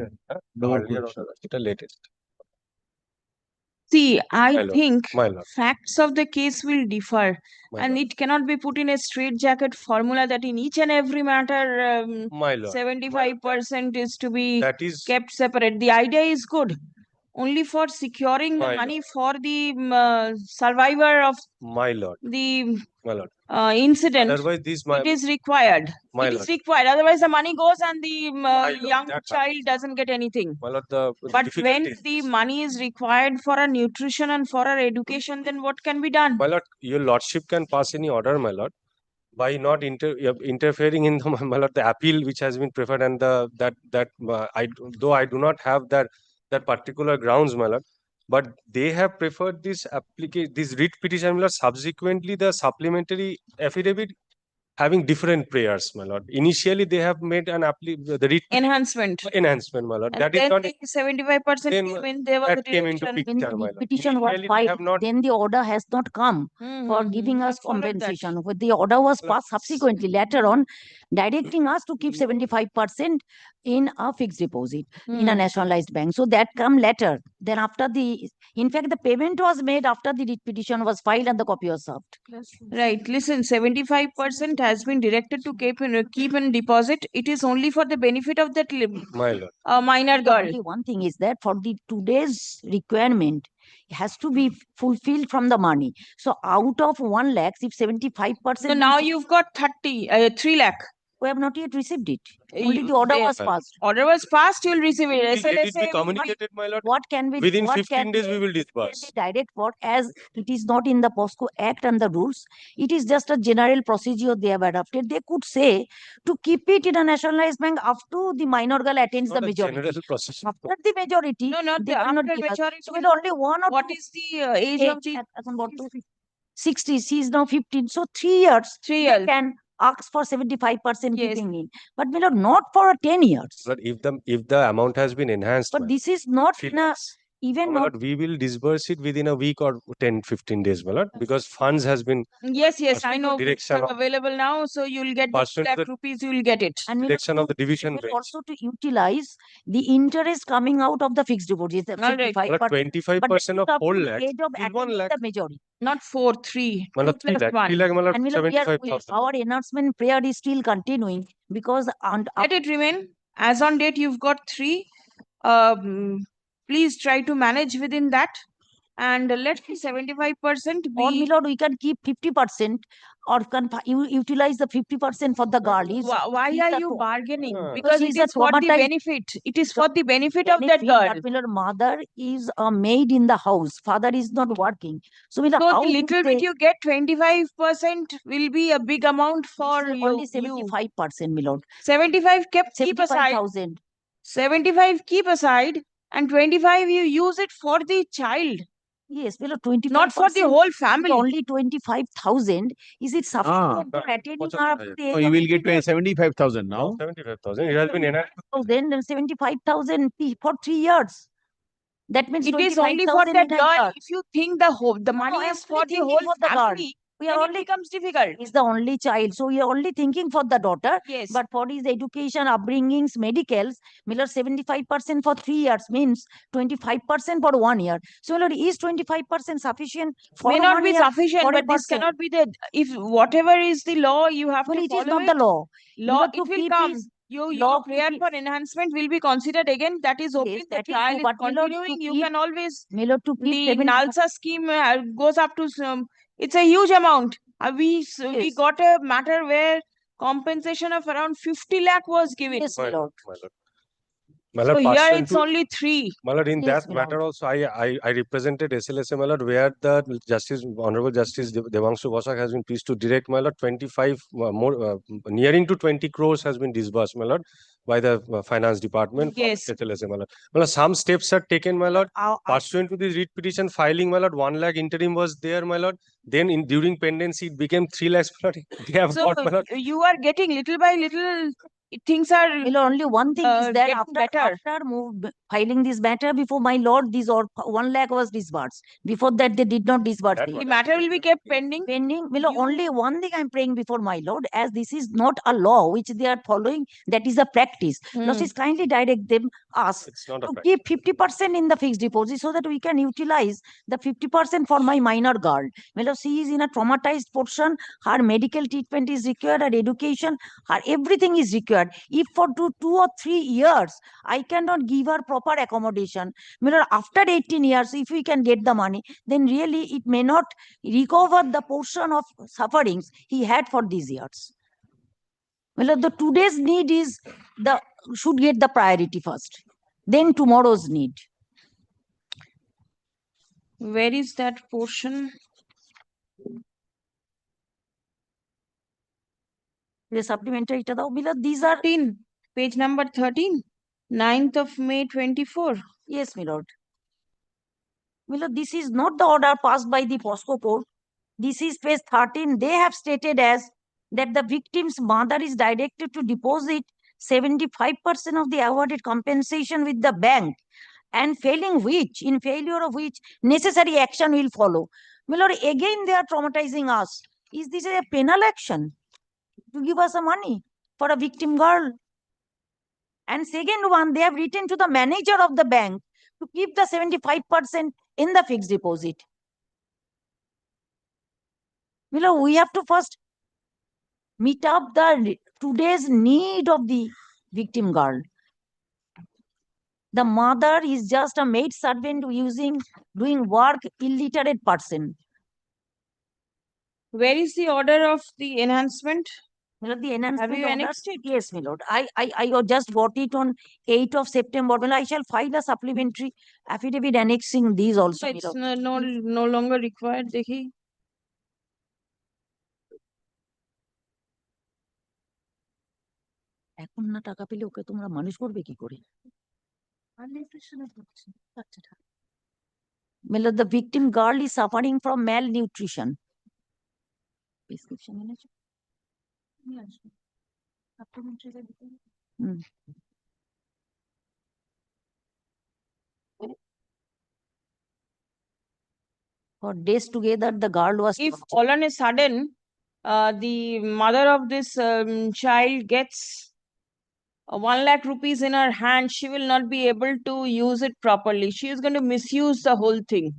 এটা latest. See, I My lord, think my lord. facts of the case will differ, My and lord. it cannot be put in a straitjacket formula that in each and every matter, My lord. 75% is to be That is kept separate. The idea is good, only for securing the My money for the survivor of my lord. the My lord. incident. Otherwise, this It is required. My It is lord. required. Otherwise, the money goes and the lord, young that child doesn't get anything. My lord, the But when difficulty is the money is required for a nutrition and for our education, then what can be done? my lord, your lordship can pass any order, my lord, by not interfering in the my lord, the appeal which has been preferred, and the that though I do not have that particular grounds, my lord, but they have preferred this application, this writ petition, my lord. Subsequently, the supplementary affidavit having different prayers, my lord. Initially, they have made an the writ Enhancement. enhancement, my lord. And That is then not the 75% then when there was that a came into direction. When picture, the my writ lord. petition was Initially, they have filed, not. then the order has not come for giving us I've followed that. compensation. But the order was passed subsequently later on, directing us to keep 75% in a fixed deposit in a nationalized bank. So that come later. Then after in fact, the payment was made after the writ petition was filed and the copy was served. Right. Listen, 75% has been directed to keep in deposit. It is only for the benefit of that My lord. minor girl. Only one thing is that for the today's requirement, it has to be fulfilled from the money. So out of 1 lakh, if 75%. So now you've got 3 lakh. We have not yet received it. Only the order was passed. Order was passed, you'll receive it. Let it be SLSA communicated, my lord. What can we Within what 15 can days, we will they disburse. direct what, as it is not in the POSCO Act and the rules, it is just a general procedure they have adopted. They could say to keep it in a nationalized bank after the minor girl attains the Not a majority. general process. After the majority, No, not they the cannot after give us. majority. So with only 1 or What 2 is the age of the এখন বর্তমানে 60, she is now 15. So 3 years, 3 years they can ask for 75% Yes. keeping in. But my lord, not for 10 years. But if the amount has been enhanced, But ma'am, this is not in a Even my not lord, we will disburse it within a week or 10-15 days, my lord, because funds has been Yes, I know. direction It's of available now, so you'll get the Pursuant to lakh the rupees. You will get it. and we'll direction of the division we'll bench. also to utilize the interest coming out of the fixed deposit. All right. 25% of 4 lakhs Age of is 1 lakh. the majority. Not 4, 3. My lord, 3 lakh. 3 lakh, my lord, And we are, 75,000. our enhancement prayer is still continuing because Let it remain. As on date, you've got 3. Please try to manage within that. And let 75% be. Or my lord, we can keep 50% or can utilize the 50% for the girl. Why are you bargaining? Because Because it he's a is for the traumatized- benefit. It is for the benefit of that girl. But my lord, mother is a maid in the house. Father is not working. So, my lord, So how the little bit you get, 25% will be a big amount for you. only 75%, my lord. 75 keep aside. 75,000. 75 keep aside, and 25 you use it for the child. Yes, below 25%. Not for the whole family. Only 25,000. Is it sufficient for attending our No, you will get 75,000 now. 75,000. It has been enacted. Then 75,000 for 3 years. That means It is only for 25,000 that in a girl. year. If you think the money I am is for the thinking whole for the girl. family, We are then only it becomes difficult. He's the only child, so we are only thinking for the daughter. Yes. But for his education, upbringings, medicals, Miller 75% for 3 years means 25% for 1 year. So Miller, is 25% sufficient for May not 1 be year? sufficient, For a but this person? cannot be the. If whatever is the law, you have Well, to it follow is not it. the law. Law, Miller, it to will keep come. his Your law to prayer keep- for enhancement will be considered again. That is open. Yes, The that is trial true, is but Miller, to continuing. You keep- can always. Miller, to keep The 70 NALSA scheme goes up to some. It's a huge amount. We got a matter where compensation of around 50 lakh was given. Yes, my lord. My So lord, here pursuant it's to- only 3. My lord, in Yes, that my matter also, I represented SLSA, my lord, where the Justice, Honorable Justice Devangshu Bhasak has been pleased to direct, my lord, 25 more, nearing to 20 crores has been disbursed, my lord, by the Finance Department. Yes. SLSA, my lord. My lord, some steps are taken, my lord. Pursuant to this writ petition filing, my lord, 1 lakh interim was there, my lord. Then during pendency, it became 3 lakhs, my lord. They have So got, my lord. you are getting little by little. Things are. Miller, only one thing is that getting after filing this matter before my lord, this or 1 lakh was disbursed. Before that, they did not disburse. The matter will be kept pending. Miller, only one thing I'm praying before my lord, as this is not a law which they are following, that is a practice. Lord, please kindly direct them, us, It's not a to practice. keep 50% in the fixed deposit so that we can utilize the 50% for my minor girl. Miller, she is in a traumatized portion. Her medical treatment is required, her education, her everything is required. If for 2 or 3 years, I cannot give her proper accommodation, Miller, after 18 years, if we can get the money, then really it may not recover the portion of sufferings he had for these years. Well, the today's need is should get the priority first, then tomorrow's need. Where is that portion? The supplementary, these are 13, page number 13, 9th of May 24. Yes, my lord. Well, this is not the order passed by the POCSO court. This is page 13. They have stated as that the victim's mother is directed to deposit 75% of the awarded compensation with the bank, and in failure of which, necessary action will follow. My lord, again they are traumatizing us. Is this a penal action to give us a money for a victim girl? And second one, they have written to the manager of the bank to keep the 75% in the fixed deposit. We have to first meet up today's need of the victim girl. The mother is just a maid servant doing work, illiterate person. Where is the order of the enhancement? The enhancement Have you order? annexed it? Yes, my lord. I just got it on 8th of September. Well, I shall file a supplementary affidavit annexing these also. It's no longer required, Dekhi. এখন না টাকা পেলে ওকে তোমরা মানুষ করবে কি করে? The victim girl is suffering from malnutrition. Prescription এনেছো? For days together, the girl was. If all on a sudden, the mother of this child gets 1 lakh rupees in her hand, she will not be able to use it properly. She is going to misuse the whole thing.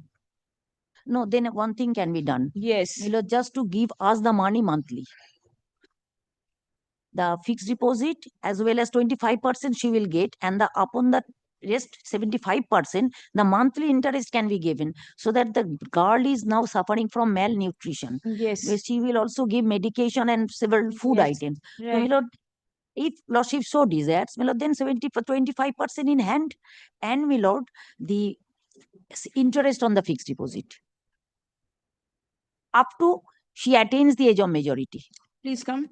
No, then one thing can be done. Yes. You know, just to give us the money monthly. The fixed deposit as well as 25% she will get, and the upon the rest 75%, the monthly interest can be given, so that the girl is now suffering from malnutrition. Yes. Where she will also give medication and several food Yes. items. Right. So, my lord, if lordship so desires, my lord, then 25% in hand, and my lord, the interest on the fixed deposit up to she attains the age of majority. Please come.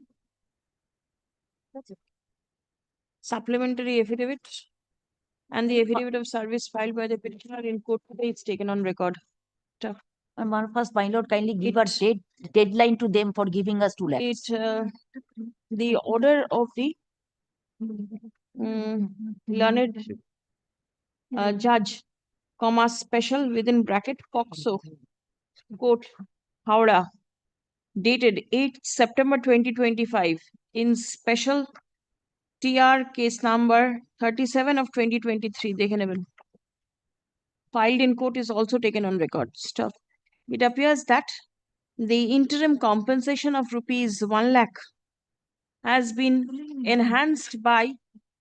Supplementary affidavit and the affidavit of service filed by the petitioner in court today is taken on record. And first, my lord, kindly give a deadline to them for giving us 2 lakhs. The order of the learned judge, comma, special within bracket POCSO court, Howrah, dated 8 September 2025 in special TR case number 37 of 2023. Filed in court is also taken on record. Stop. It appears that the interim compensation of rupees 1 lakh has been enhanced by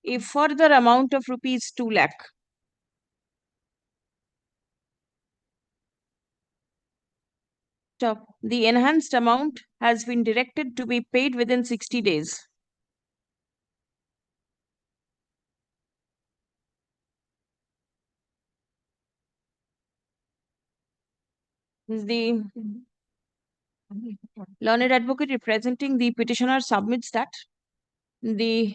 a further amount of rupees 2 lakh. Stop. The enhanced amount has been directed to be paid within 60 days. The learned advocate representing the petitioner submits that the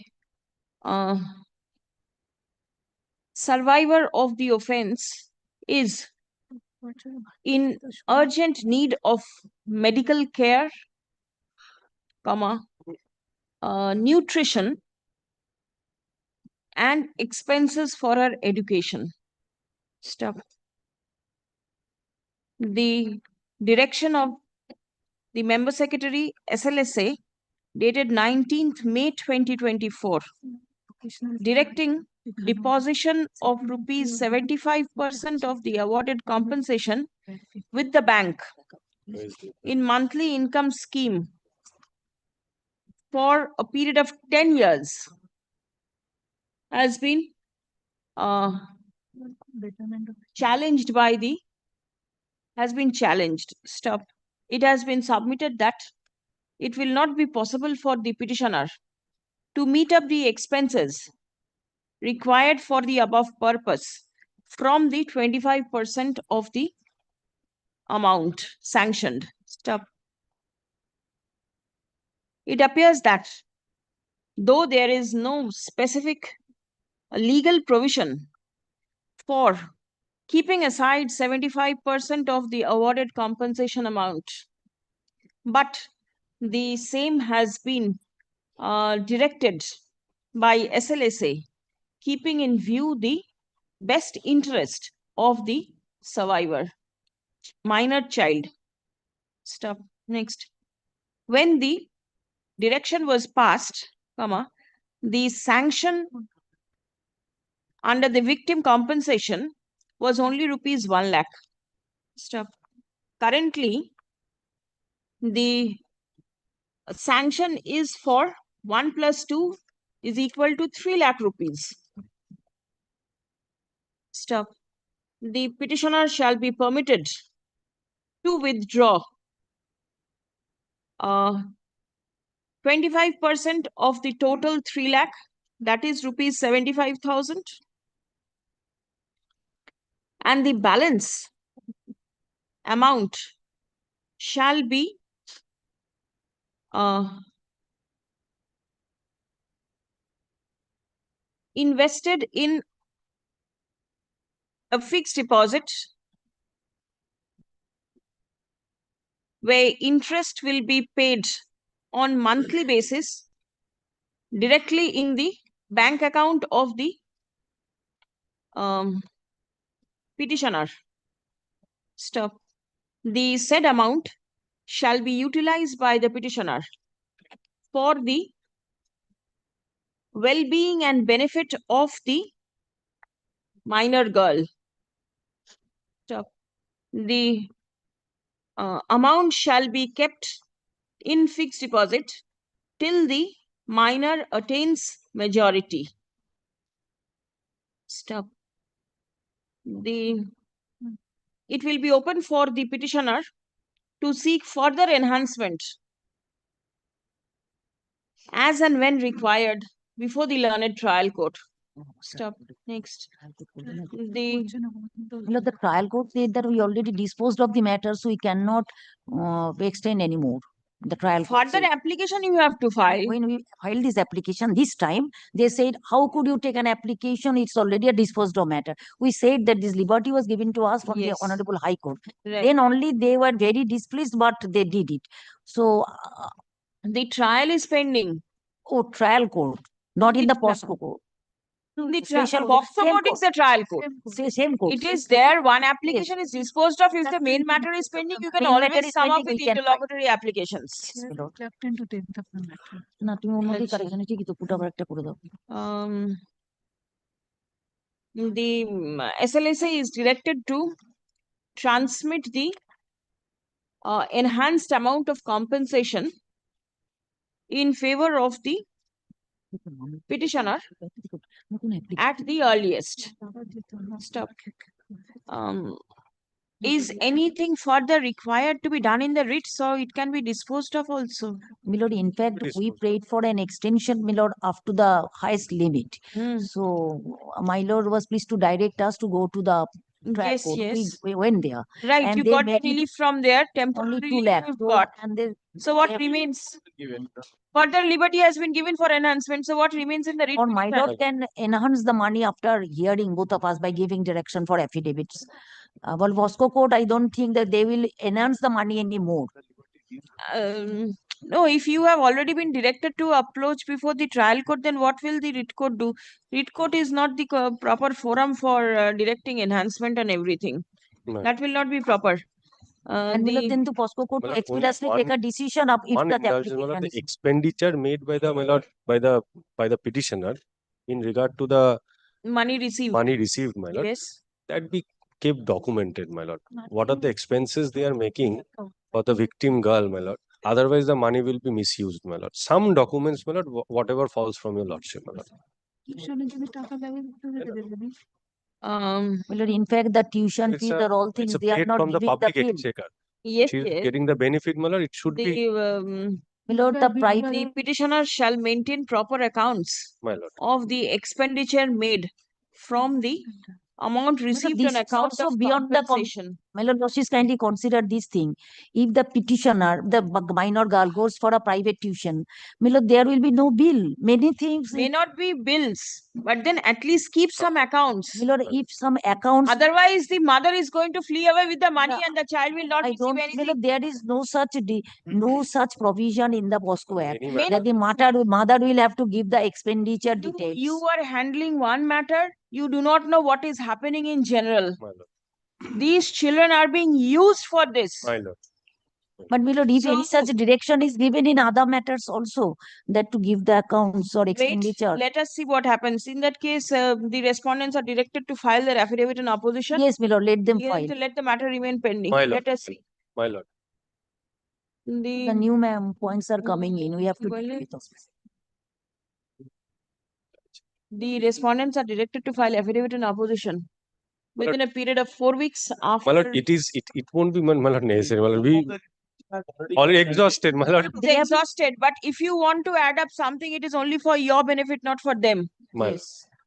survivor of the offense is in urgent need of medical care, comma, nutrition, and expenses for her education. Stop. The direction of the member secretary SLSA dated 19th May 2024, directing deposition of rupees 75% of the awarded compensation with the bank in monthly income scheme for a period of 10 years has been challenged by the Stop. It has been submitted that it will not be possible for the petitioner to meet up the expenses required for the above purpose from the 25% of the amount sanctioned. Stop. It appears that though there is no specific legal provision for keeping aside 75% of the awarded compensation amount, but the same has been directed by SLSA, keeping in view the best interest of the survivor, minor child. Stop. Next. When the direction was passed, comma, the sanction under the victim compensation was only rupees 1 lakh. Stop. Currently, the sanction is for 1 plus 2 is equal to 3 lakh rupees. Stop. The petitioner shall be permitted to withdraw 25% of the total 3 lakh, that is rupees 75,000, and the balance amount shall be invested in a fixed deposit where interest will be paid on monthly basis directly in the bank account of the petitioner. Stop. The said amount shall be utilized by the petitioner for the well-being and benefit of the minor girl. The amount shall be kept in fixed deposit till the minor attains majority. Stop. It will be open for the petitioner to seek further enhancement as and when required before the learned trial court. Stop. Next. The trial court said that we already disposed of the matter, so we cannot extend anymore. The trial court Further said. application you have to file. When we filed this application this time, they said, how could you take an application? It's already a disposed of matter. We said that this liberty was given to us from the Honorable High Court. Right. Then only they were very displeased, but they did it. So the trial is pending. Oh, trial court, not in the POCSO court. The Special POCSO same court is the trial court. Same court. It is there. One application is disposed of. If the main matter is pending, you can Main matter always is sum up pending, with we can interlocutory applications. না তুমি অন্যদিকে কারেকশনে ঠিকই তো put আবার একটা করে দাও The SLSA is directed to transmit the enhanced amount of compensation in favor of the petitioner at the earliest. Stop. Is anything further required to be done in the writ, so it can be disposed of also? My lord, in fact, we prayed for an extension, my lord, up to the highest limit. So my lord was pleased to direct us to go to the trial Yes, court. yes. We went there. Right, and you they got made it relief from there, only temporary 2 lakhs. you've got. And they, So what remains? Further liberty has been given for enhancement. So what remains in the writ? or my lord can enhance the money after hearing both of us by giving direction for affidavits. Well, POCSO court, I don't think that they will enhance the money anymore. No, if you have already been directed to approach before the trial court, then what will the writ court do? Writ court is not the proper forum for directing enhancement and everything. No. That will not be proper. And then to POCSO court to expeditiously take a decision of if One that indulgence, my lord, application the is expenditure made by the my lord, by the petitioner in regard to the money received. My lord. Yes. That be kept documented, my lord. What are the expenses they are making for the victim girl, my lord? Otherwise, the money will be misused, my lord. Some documents, my lord, whatever falls from your lordship, my lord. well, in fact, the tuition fees are all things they are paid not from the giving public the bill. exchequer. Yes, She is yes. getting the benefit, my lord. It should be, My lord, the private The petitioner shall maintain proper accounts my lord. of the expenditure made from the amount received this on is account also of beyond the compensation. my lord, please kindly consider this thing. If the petitioner, the minor girl goes for a private tuition, my lord, there will be no bill. Many things. May not be bills, but then at least keep some accounts. My lord, if some accounts. Otherwise, the mother is going to flee away with the money and the child will not I receive don't. My anything. lord, there is no such provision in the POCSO Act Any that the mother will have to give the expenditure details. You are handling one matter. You do not know what is happening in general. My lord. These children are being used for this. My lord. But my lord, if any such direction is given in other matters also, that to give the accounts or expenditure. Let us see what happens. In that case, the respondents are directed to file their affidavit in opposition. Yes, my lord, let them file. Let the matter remain pending. My lord. Let us see. My lord. The new points are coming in. We have to deal with those. The respondents are directed to file affidavit in opposition within a period of 4 weeks after. My lord, it won't be, my lord, necessary. My lord, we already exhausted, my lord. It's exhausted, but if you want to add up something, it is only for your benefit, not for them. My lord.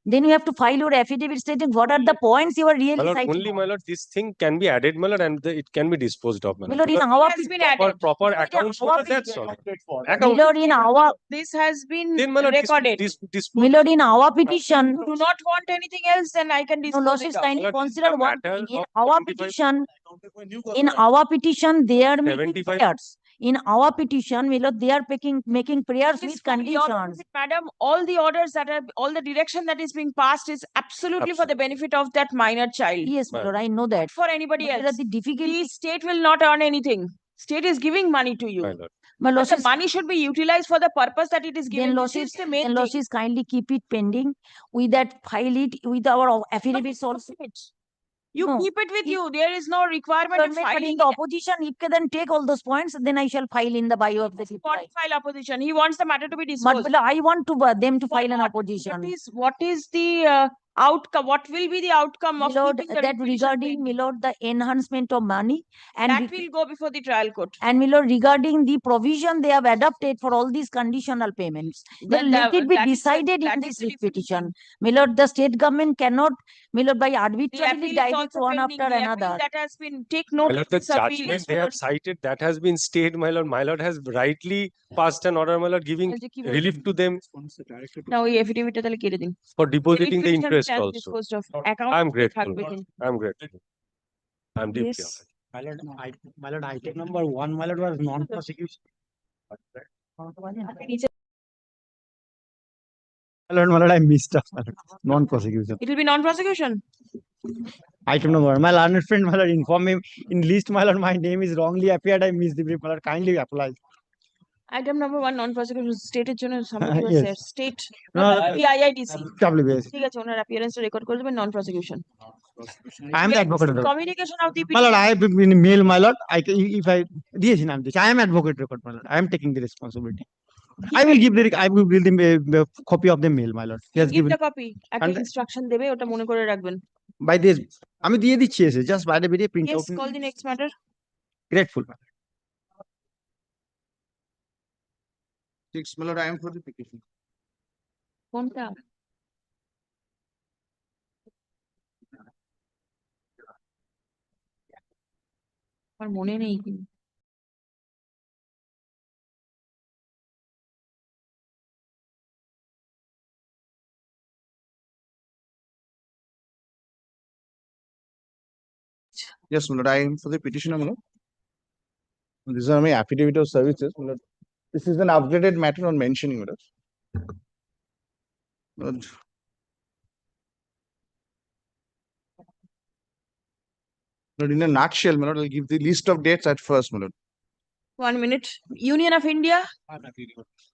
Then you have to file your affidavit stating what are the points you are really My lord, citing. only, my lord, this thing can be added, my lord, and it can be disposed of, my My lord. lord, in our has been added. Proper accounts, my lord, that's all. My lord, in our This has been Then, my lord, recorded. my lord, in our petition. You do not want anything else, then I can No, dispose Lord, it is of. kindly Lord, consider one matter thing. In of our 75 petition, there may be 75 errors. In our petition, my lord, they are making prayers It is with for your conditions. benefit, madam, all the orders that are, all the direction that is being passed is absolutely for the benefit of that minor child. Yes, my lord, I know that. Not for anybody But else. the difficulty, The state will not earn anything. State is giving money to you. my But the lord, money should be utilized for the purpose that it is given. then This losses, is the main then thing. losses kindly keep it pending. With that, file it with our affidavits also. You No. keep it with you. There is no requirement of But filing in the opposition, if can then take all those points, then I shall file in the bio of the reply. What file opposition? He wants the matter to be disposed. But I want to them to file an opposition. What is the outcome? What will be the outcome of Milord, keeping the that regarding, Milord, the enhancement of money and that will go before the trial court. and Milord, regarding the provision they have adopted for all these conditional payments, then let it be decided in this petition. Milord, the state government cannot, Milord, by arbitrarily direct one after another. That has been take My note lord, of the this appeal. judgment they have cited, that has been stayed, my lord. My lord has rightly passed an order, my lord, giving relief to them Now, এই affidavit টা তাহলে কেটে দিন। for depositing the Eviction interest has also. disposed of. Account I'm grateful. থাকবে কিন্তু। I'm grateful. I'm deeply Yes. honored. My lord, item number 1, my lord, was non-prosecution. My lord, I missed up. Non-prosecution. It will be non-prosecution. Item number 1. My learned friend, my lord, inform me in list, my lord, my name is wrongly appeared. I missed the brief. My lord, kindly apply. Item number 1 non-prosecution স্টেটের জন্য somebody was Yes. there. State No, PIIDC WBS. ঠিক আছে ওনার appearance record করে দেবেন non-prosecution. I am the advocate. Communication of the My lord, I have been mail, my lord. If I I am advocate record, my lord. I am taking the responsibility. I will give them a copy of the mail, my lord. He has give given the copy. একটা And- instruction দেবে ওটা মনে করে রাখবেন. by this. আমি দিয়ে দিচ্ছি এসে just by the video print Yes, out. call the next matter. Grateful. 6, my lord, I am for the petition. কোনটা? আমার মনে নেই কিন্তু। Yes, my lord, I am for the petitioner, my lord. These are my affidavit of services, my lord. This is an upgraded matter on mentioning, my lord. My lord. Lord, in a nutshell, my lord, I'll give the list of dates at first, my lord. 1 minute. Union of India.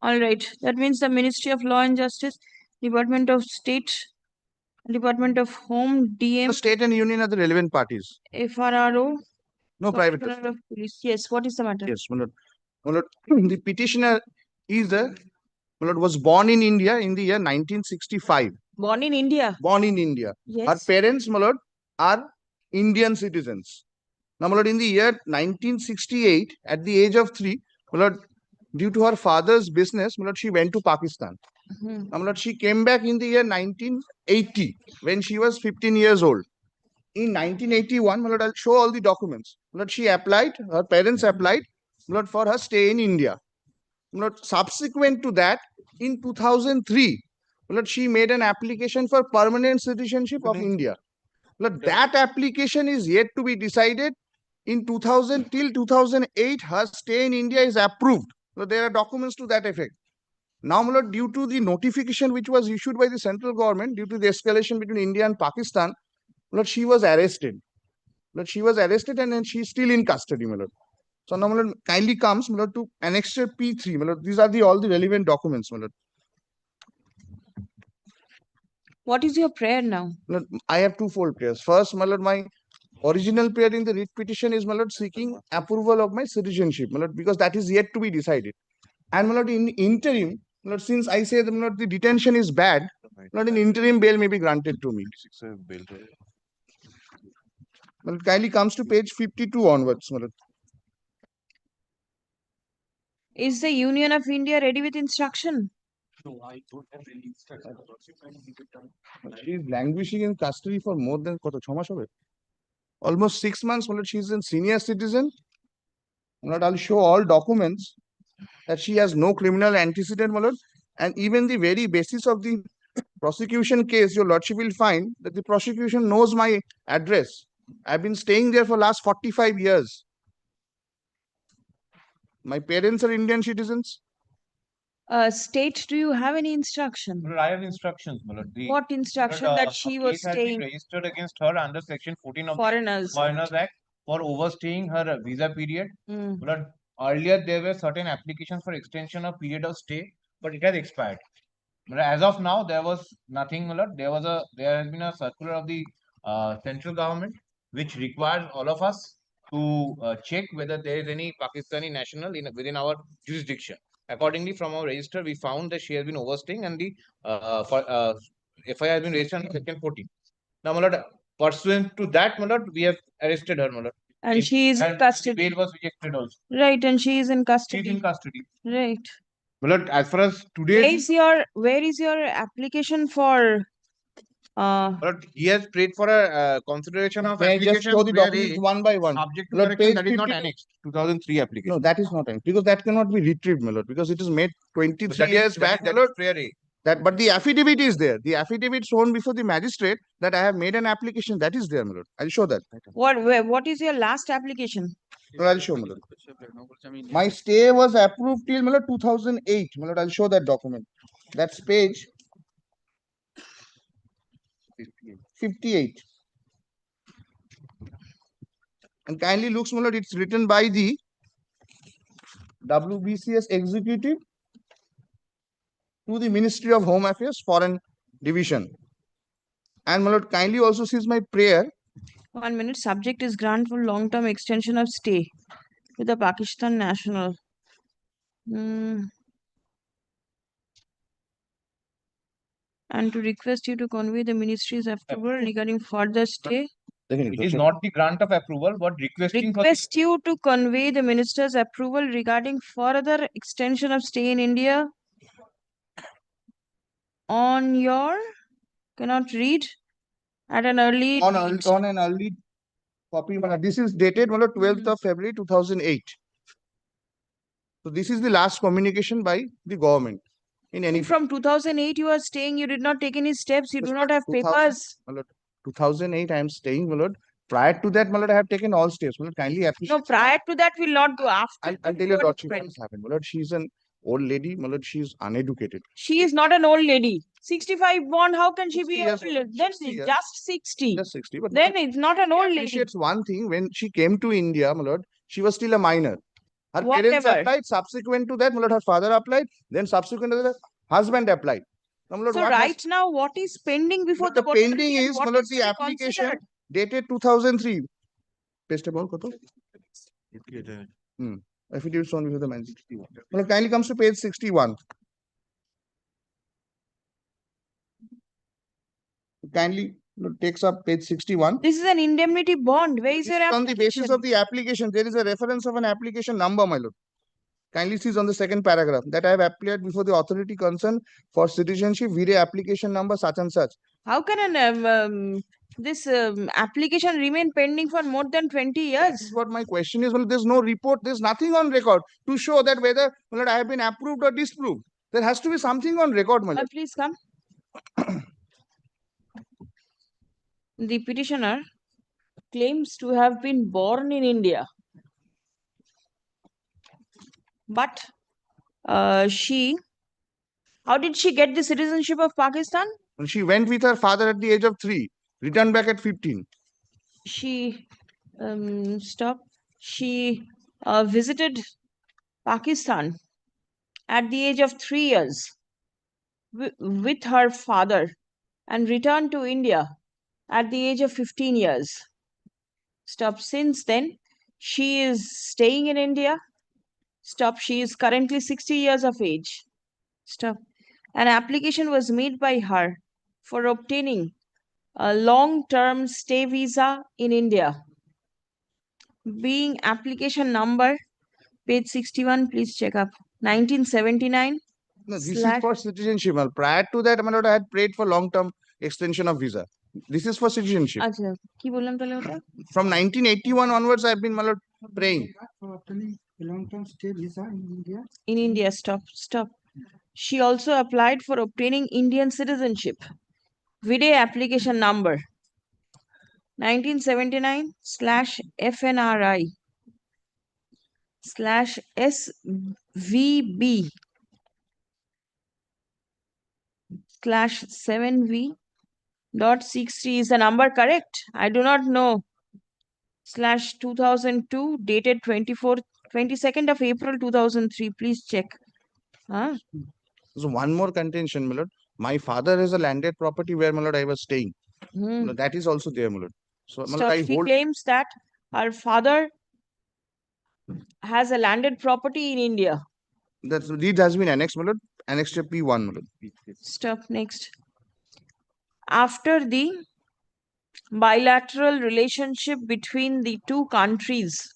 All right. That means the Ministry of Law and Justice, Department of State, Department of Home, DM, The state and union are the relevant parties. FRRO, No private. Commissioner of Police. Yes. What is the matter? Yes, my lord. My lord, the petitioner is my lord, was born in India in the year 1965. Born in India. Born in India. Yes. Her parents, my lord, are Indian citizens. Now, my lord, in the year 1968, at the age of 3, my lord, due to her father's business, my lord, she went to Pakistan. Mhm. Now, my lord, she came back in the year 1980 when she was 15 years old. In 1981, my lord, I'll show all the documents. My lord, she applied, her parents applied, my lord, for her stay in India. My lord, subsequent to that, in 2003, my lord, she made an application for permanent citizenship of India. My lord, that application is yet to be decided. In 2000 till 2008, her stay in India is approved. So there are documents to that effect. Now, my lord, due to the notification which was issued by the central government, due to the escalation between India and Pakistan, my lord, she was arrested. My lord, she was arrested and then she's still in custody, my lord. So now, my lord, kindly comes, my lord, to Annexure P3, my lord. These are all the relevant documents, my lord. What is your prayer now? My lord, I have twofold prayers. First, my lord, my original prayer in the writ petition is, my lord, seeking approval of my citizenship, my lord, because that is yet to be decided. And, my lord, in interim, my lord, since I say that, my lord, the detention is bad, my lord, an interim bail may be granted to me. My lord, kindly comes to page 52 onwards, my lord. Is the Union of India ready with instruction? No, I don't have any instruction. She is languishing in custody for more than almost 6 months. My lord, she is a senior citizen. My lord, I'll show all documents that she has no criminal antecedent, my lord. And even the very basis of the prosecution case, your lordship will find that the prosecution knows my address. I've been staying there for last 45 years. My parents are Indian citizens. State, do you have any instruction? Well, I have instructions, my lord. What instruction that she a was case has been staying? registered against her under Section 14 of Foreigners the Foreigners Act for overstaying her visa period. Mm. But earlier there were certain applications for extension of period of stay, but it has expired. But as of now, there was nothing, my lord. There has been a circular of the central government which requires all of us to check whether there is any Pakistani national within our jurisdiction. Accordingly, from our register, we found that she has been overstaying, and the FIR has been registered on Section 14. Now, my lord, pursuant to that, my lord, we have arrested her, my lord. And she is in And custody. bail was rejected also. Right, and she is in custody. She is in custody. Right. My lord, as far as today, Where is your application for? But he has prayed for a consideration of May I just application show the where documents A, one by one? subject to My lord, correction, page that is not 52. annexed. 2003 application. No, that is not annexed because that cannot be retrieved, my lord, because it is made 23 years back, my lord. Prayer A. That, but the affidavit is there. The affidavit shown before the magistrate that I have made an application. That is there, my lord. I'll show that. What is your last application? No, I'll show, my lord. My stay was approved till, my lord, 2008. My lord, I'll show that document. That's page 58. And kindly looks, my lord, it's written by the WBCS executive to the Ministry of Home Affairs, Foreign Division. And my lord, kindly also sees my prayer. 1 minute. Subject is grant for long-term extension of stay with a Pakistan national. And to request you to convey the ministry's approval regarding further stay. It is not the grant of approval, but requesting for Request you to convey the minister's approval regarding further extension of stay in India on your cannot read at an early on an early copy. This is dated 12th of February 2008. So this is the last communication by the government. In any from 2008 you are staying, you did not take any steps, you do not have papers. 2008 I am staying, my lord. Prior to that, my lord, I have taken all steps. My lord, kindly appreciate. No, prior to that will not go. After I'll tell you what has happened. My lord, she's an old lady. My lord, she's uneducated. She is not an old lady. 65 born, how can she be old? Then it's just 60. Just 60. But then it's not an old lady. Appreciates one thing. When she came to India, my lord, she was still a minor. Her Whatever. parents applied. Subsequent to that, my lord, her father applied. Then subsequent to that, husband applied. Now, my lord, so right now, what is pending before the court? pending is, my lord, the application dated 2003. Paste about koto? Affidavit shown before the magistrate. Well, kindly comes to page 61. Kindly takes up page 61. This is an indemnity bond. Where is your application? On the basis of the application, there is a reference of an application number, my lord. Kindly sees on the second paragraph that I have applied before the authority concerned for citizenship, vide application number such and such. How can an this application remain pending for more than 20 years? This is what my question is. Well, there's no report, there's nothing on record to show that whether I have been approved or disproved. There has to be something on record, my lord. Please come. The petitioner claims to have been born in India. But how did she get the citizenship of Pakistan? She went with her father at the age of 3, returned back at 15. She She visited Pakistan at the age of 3 years with her father and returned to India at the age of 15 years. Since then, she is staying in India. She is currently 60 years of age. An application was made by her for obtaining a long-term stay visa in India. Being application number, page 61, please check up. 1979. No, this is for citizenship. Prior to that, I had prayed for long-term extension of visa. This is for citizenship. From 1981 onwards, I've been praying. Long-term stay visa in India. In India, stop. She also applied for obtaining Indian citizenship. Vide application number 1979/FNRI. slash SVB slash 7V dot 63. Is the number correct? I do not know. Slash 2002 dated 22nd of April 2003. Please check. Huh? So one more contention, my lord. My father has a landed property where, my lord, I was staying. Hmm. That is also there, my lord. So, my lord, Stop. I She hold. claims that her father has a landed property in India. That deed has been annexed, my lord. Annexed to P1, my lord. Stop. Next. After the bilateral relationship between the two countries,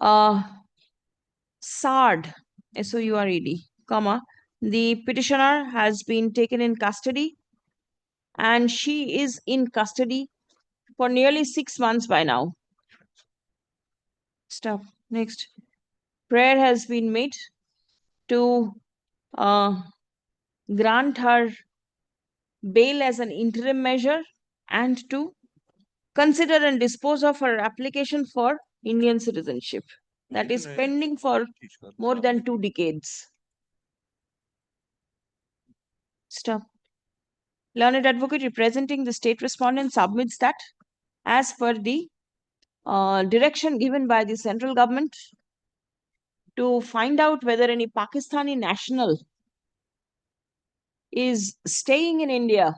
SARD, SOURED, comma, the petitioner has been taken in custody and she is in custody for nearly 6 months by now. Stop. Next. Prayer has been made to grant her bail as an interim measure and to consider and dispose of her application for Indian citizenship that is pending for more than 2 decades. Stop. Learned advocate representing the state respondent submits that as per the direction given by the central government to find out whether any Pakistani national is staying in India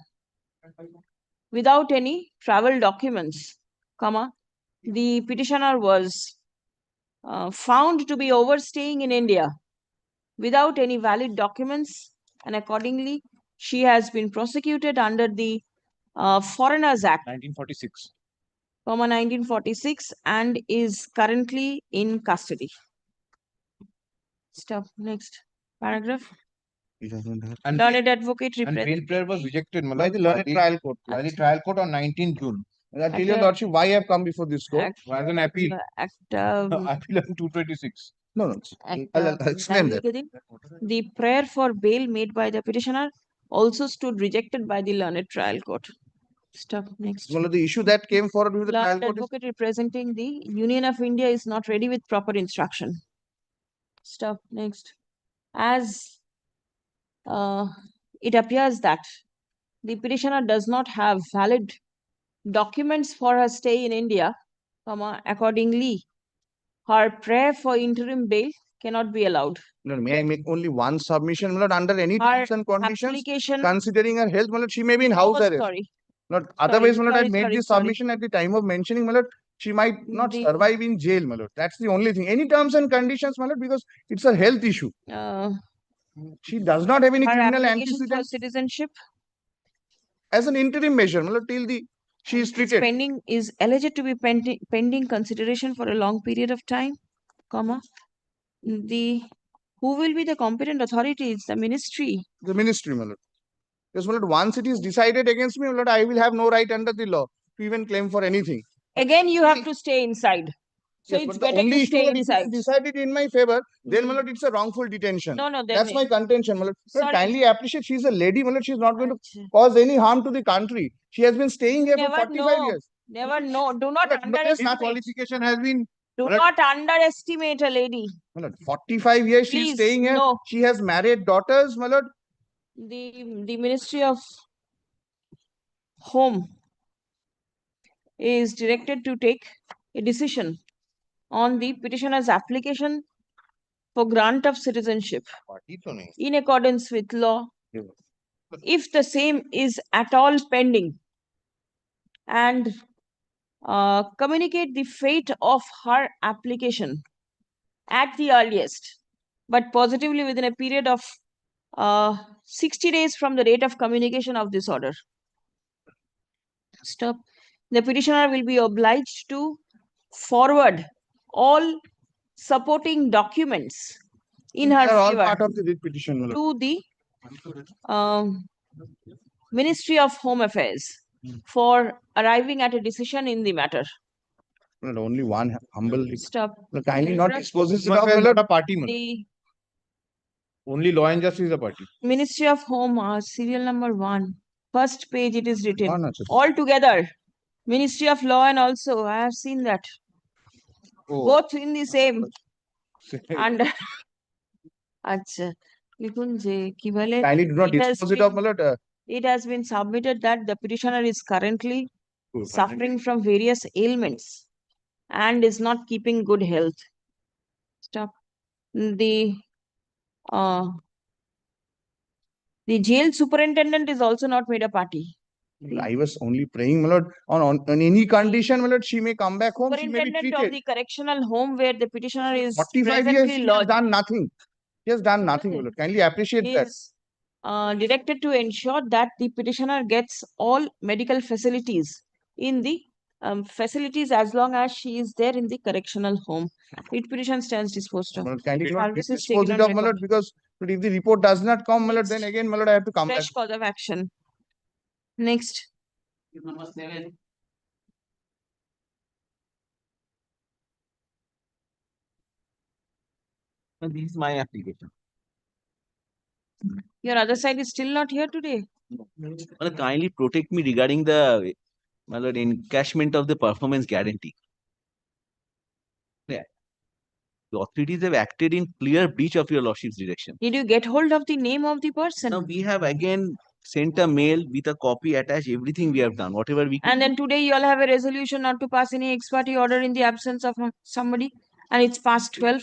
without any travel documents, comma, the petitioner was found to be overstaying in India without any valid documents, and accordingly, she has been prosecuted under the Foreigners Act 1946. 1946 and is currently in custody. Stop. Next paragraph. And Learned advocate and bail represent. prayer was rejected by the learned trial court. By the trial court on 19 June. And I tell your lordship why I have come before this court. As an appeal. Appeal on 226. No. I'll explain that. The prayer for bail made by the petitioner also stood rejected by the learned trial court. Stop. Next. One of the issue that came forward with the trial Learned court is advocate representing the Union of India is not ready with proper instruction. Stop. Next. As it appears that the petitioner does not have valid documents for her stay in India, accordingly, her prayer for interim bail cannot be allowed. No, may I make only one submission, my lord, under any terms and conditions, considering her health, my lord, she may be in house arrest. Sorry. Not otherwise, my lord, I sorry, made sorry, this sorry. submission at the time of mentioning, my lord, she might not survive in jail, my lord. That's the only thing. Any terms and conditions, my lord, because it's a health issue. She does not have any Her criminal application for antecedents citizenship as an interim measure, my lord, till the she is treated. is alleged to be pending consideration for a long period of time, comma. Who will be the competent authorities? The ministry. The ministry, my lord. Because, my lord, once it is decided against me, my lord, I will have no right under the law to even claim for anything. Again, you have to stay inside. So Yes, it's but the better only to issue stay that if it inside. is decided in my favor, then, my lord, it's a wrongful detention. No, That's my contention, my lord. But Sorry. kindly appreciate, she's a lady, my lord. She's not going to cause any harm to the country. She has been staying here for Never 45 know. years. Never know. Do not But underestimate. qualification has been. Do not underestimate a lady. My lord, 45 years she's Please, staying here. no. She has married daughters, my lord. The Ministry of Home is directed to take a decision on the petitioner's application for grant of citizenship in accordance with law if the same is at all pending and communicate the fate of her application at the earliest, but positively within a period of 60 days from the date of communication of this order. Stop. The petitioner will be obliged to forward all supporting documents in her They are all favor part of the writ petition, my lord. to the Ministry of Home Affairs for arriving at a decision in the matter. My lord, only one humble. Stop. Lord, kindly not expose this Not my lord. a party, man. The Only law and justice is a party. Ministry of Home, serial number 1, first page it is written. One, sir. All together. Ministry of Law and also, I have seen that. both in the same. And আচ্ছা লিখুন যে কি বলে Kindly do not it has dispose it been- of, my lord. it has been submitted that the petitioner is currently suffering from various ailments and is not keeping good health. Stop. The jail superintendent is also not made a party. I was only praying, my lord, on any condition, my lord, she may come back home, she may be Superintendent of treated. the correctional home where the petitioner is 45 years, presently she has lodged done nothing. She has done nothing, my lord. Kindly appreciate that. is directed to ensure that the petitioner gets all medical facilities in the facilities as long as she is there in the correctional home. Writ petition stands disposed of. My lord, kindly do not Service is dispose taken it on of, my lord, record. because if the report does not come, my lord, then again, my lord, I have to come back. Fresh cause of action. Next. Number 7. This is my application. Your other side is still not here today. Well, kindly protect me regarding the encashment of the performance guarantee. Yeah. The authorities have acted in clear breach of your lordship's direction. Did you get hold of the name of the person? Now we have again sent a mail with a copy attached, everything we have done, whatever we could. And then today you all have a resolution not to pass any ex parte order in the absence of somebody, and it's past 12.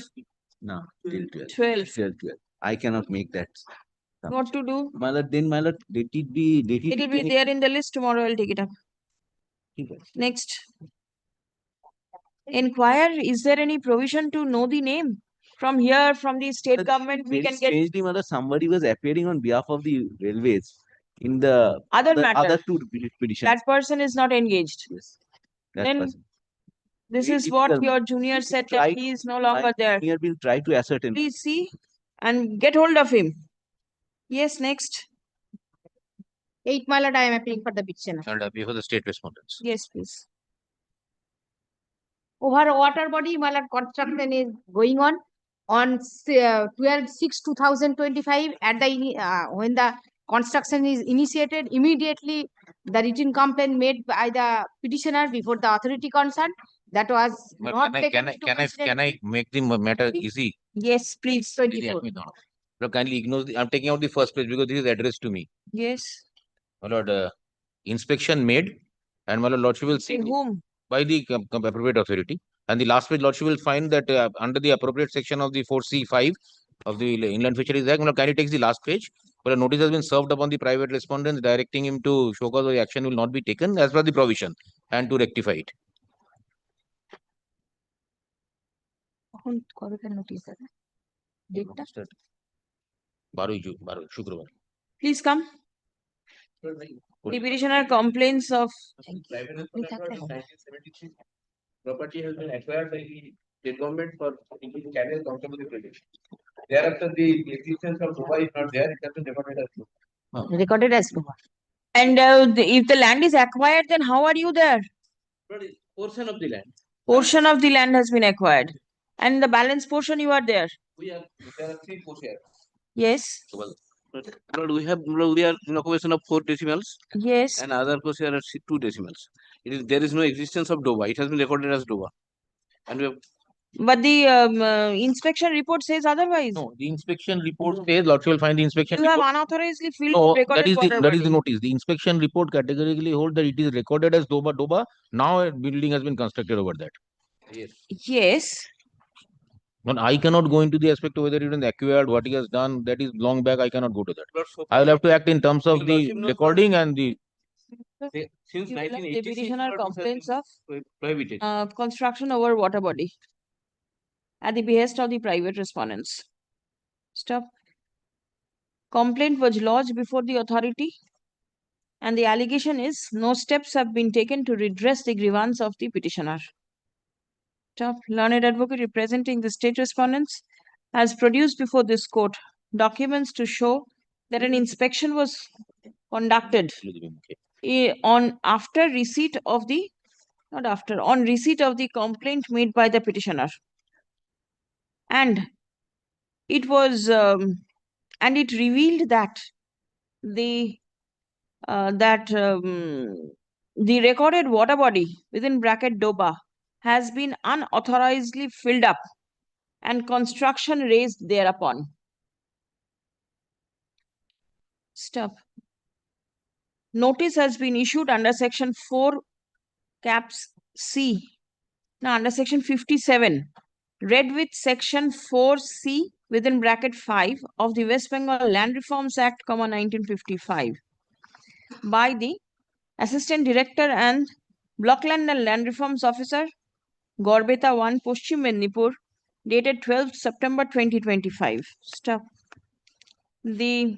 No, till 12. 12. Till 12. I cannot make that. What to do? My lord, then my lord, let it be. It will be there in the list tomorrow. I'll take it up. Next. Inquire, is there any provision to know the name? From here, from the state government, we Very can get strangely, my lord, somebody was appearing on behalf of the railways in the other matter. other two petitions. That person is not engaged. Yes. That Then person. this It- is it what is a- your junior said that Right. he is no longer there. Junior will try to ascertain. Please see and get hold of him. Yes, next. 8, my lord, I am appealing for the petitioner. And before the state respondents. Yes, please. Over water body, my lord, construction is going on 12/6/2025. At the when the construction is initiated, immediately the written complaint made by the petitioner before the authority concerned that was But not can taken into consideration. I make the matter easy? Yes, please. 24. Look, kindly ignore I'm taking out the first page because this is addressed to me. Yes. My lord, inspection made, and my lordship will see whom? by the appropriate authority. And the last page, lordship will find that under the appropriate section of the 4C5 of the Inland Fisheries Act, my lord, kindly takes the last page. But a notice has been served upon the private respondent directing him to show cause the action will not be taken as per the provision and to rectify it. notice data. 12 শুক্রবার। Please come. The petitioner complains of Property has been acquired by the state government for channel comfortable protection. Thereafter, the existence of Puja is not there. It has been recorded as Puja. recorded as Puja. And if the land is acquired, then how are you there? Portion of the land. Portion of the land has been acquired. And the balance portion you are there. There are 3 portions. Yes. Lord, we are in occupation of 4 decimals. Yes. And other portion are 2 decimals. There is no existence of Doba. It has been recorded as Doba. And we have. But the inspection report says otherwise. No, the inspection report says, lordship will find the inspection You have report. unauthorizedly filled No, recorded that is water the body. notice. The inspection report categorically holds that it is recorded as Doba. Now a building has been constructed over that. Yes. Yes. But I cannot go into the aspect of whether it is acquired, what he has done. That is long back. I cannot go to that. I will have to act in terms of the recording and the. Since The 1986, petitioner complains of prohibited. construction over water body at the behest of the private respondents. Stop. Complaint was lodged before the authority, and the allegation is no steps have been taken to redress the grievance of the petitioner. Stop. Learned advocate representing the state respondents has produced before this court documents to show that an inspection was conducted on receipt of the complaint made by the petitioner, and it was and it revealed that the recorded water body within bracket Doba has been unauthorizedly filled up and construction raised thereupon. Stop. Notice has been issued under section 4 caps C. Now under section 57, read with section 4C within bracket 5 of the West Bengal Land Reforms Act, 1955 by the Assistant Director and Blockland and Land Reforms Officer, Gorbeta 1, Paschim Mednipur, dated 12th September 2025. Stop. The